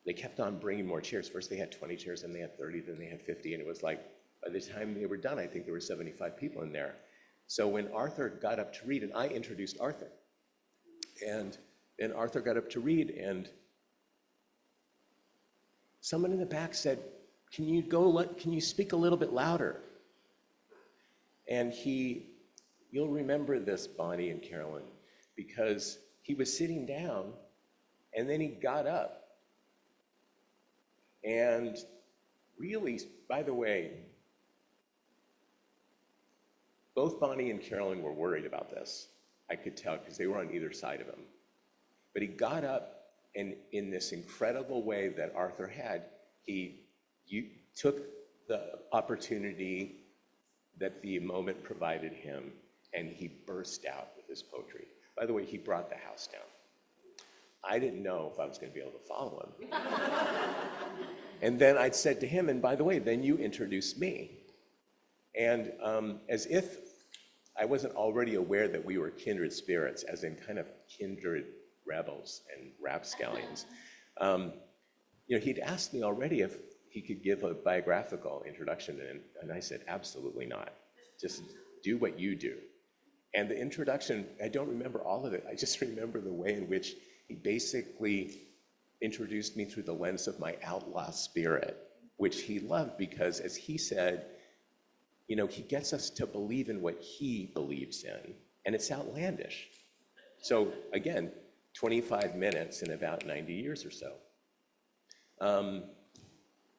They kept on bringing more chairs. First they had 20 chairs, then they had 30, then they had 50. And it was like, by the time they were done, I think there were 75 people in there. So when Arthur got up to read, and I introduced Arthur, and then Arthur got up to read, and someone in the back said, can you speak a little bit louder? And you'll remember this, Bonnie and Carolyn, because he was sitting down, and then he got up. And really, by the way, both Bonnie and Carolyn were worried about this. I could tell because they were on either side of him. But he got up, and in this incredible way that Arthur had, he took the opportunity that the moment provided him, and he burst out with his poetry. By the way, he brought the house down. I didn't know if I was going to be able to follow him. And then I said to him, and by the way, then you introduced me. And as if I wasn't already aware that we were kindred spirits, as in kind of kindred rebels and rapscallions, he'd asked me already if he could give a biographical introduction, and I said, absolutely not. Just do what you do. And the introduction, I don't remember all of it. I just remember the way in which he basically introduced me through the lens of my outlaw spirit, which he loved because, as he said, he gets us to believe in what he believes in, and it's outlandish. So again, 25 minutes in about 90 years or so.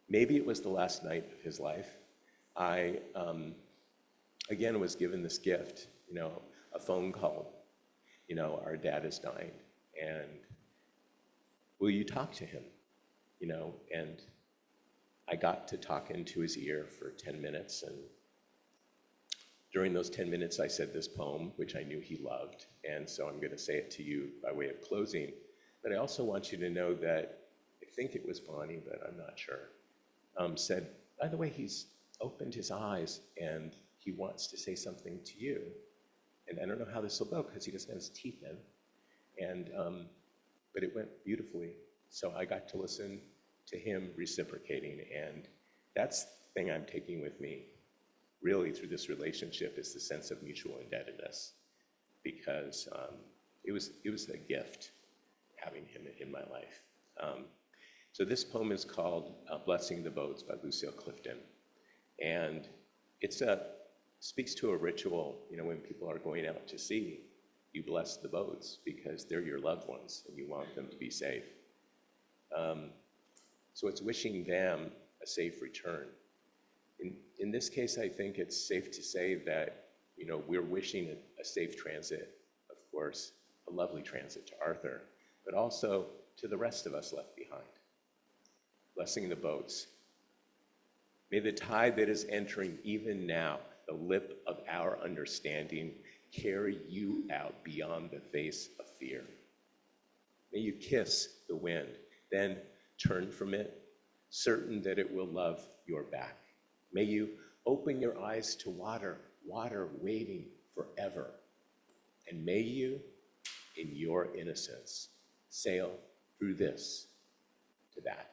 Maybe it was the last night of his life. I, again, was given this gift, a phone call. Our dad is dying, and will you talk to him? And I got to talk into his ear for 10 minutes, and during those 10 minutes, I said this poem, which I knew he loved, and so I'm going to say it to you by way of closing. But I also want you to know that I think it was Bonnie, but I'm not sure. said, by the way, he's opened his eyes and he wants to say something to you. And I don't know how this will go because he doesn't have his teeth in. And, but it went beautifully. So I got to listen to him reciprocating. And that's the thing I'm taking with me really through this relationship is the sense of mutual indebtedness. Because it was a gift having him in my life. So this poem is called Blessing the Boats by Lucille Clifton. And it speaks to a ritual, when people are going out to sea, you bless the boats because they're your loved ones and you want them to be safe. So it's wishing them a safe return. In this case, I think it's safe to say that, we're wishing a safe transit, of course, a lovely transit to Arthur, but also to the rest of us left behind. Blessing the boats. May the tide that is entering even now, the lip of our understanding, carry you out beyond the face of fear. May you kiss the wind, then turn from it, certain that it will love your back. May you open your eyes to water, water waiting forever. And may you, in your innocence, sail through this to that.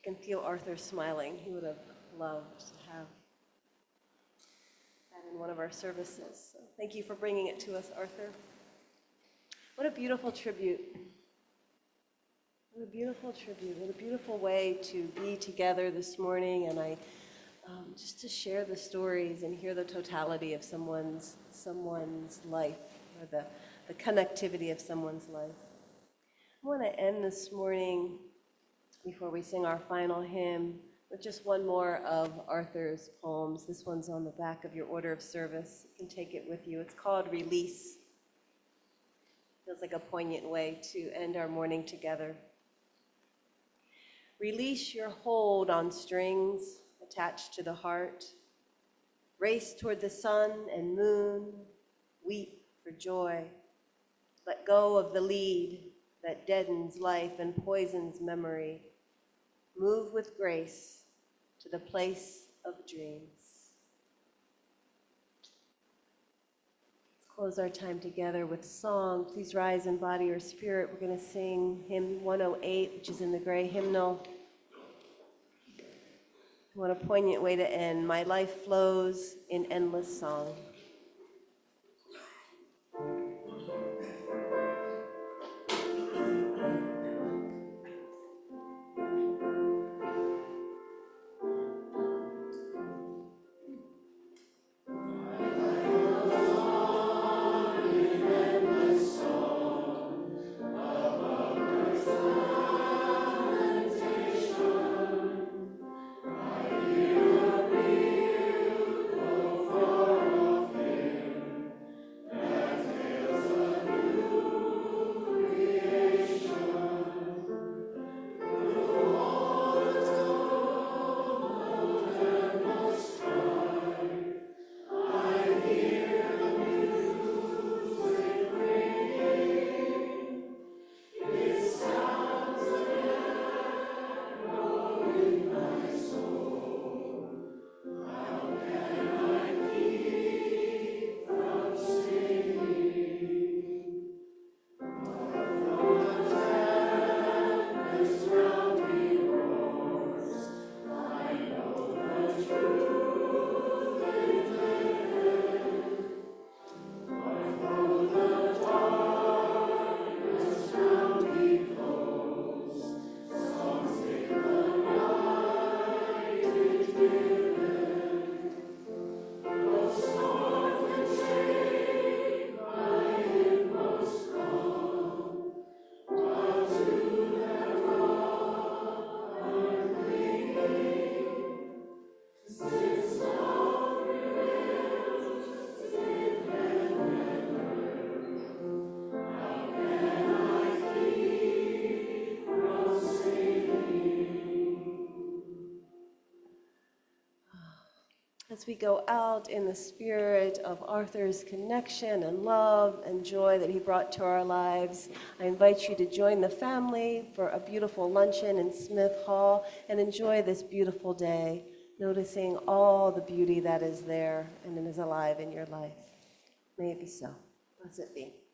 can feel Arthur smiling. He would have loved to have that in one of our services. So thank you for bringing it to us, Arthur. What a beautiful tribute. What a beautiful tribute. What a beautiful way to be together this morning, and just to share the stories and hear the totality of someone's life, or the connectivity of someone's life. I want to end this morning, before we sing our final hymn, with just one more of Arthur's poems. This one's on the back of your order of service. You can take it with you. It's called Release. Feels like a poignant way to end our morning together. Release your hold on strings attached to the heart. Race toward the sun and moon. Weep for joy. Let go of the lead that deadens life and poisons memory. Move with grace to the place of dreams. Close our time together with song. Please rise in body or spirit. We're going to sing hymn 108, which is in the gray hymnal. What a poignant way to end. My life flows in endless song. As we go out in the spirit of Arthur's connection and love and joy that he brought to our lives, I invite you to join the family for a beautiful luncheon in Smith Hall and enjoy this beautiful day, noticing all the beauty that is there and is alive in your life. May it be so. Blessed be.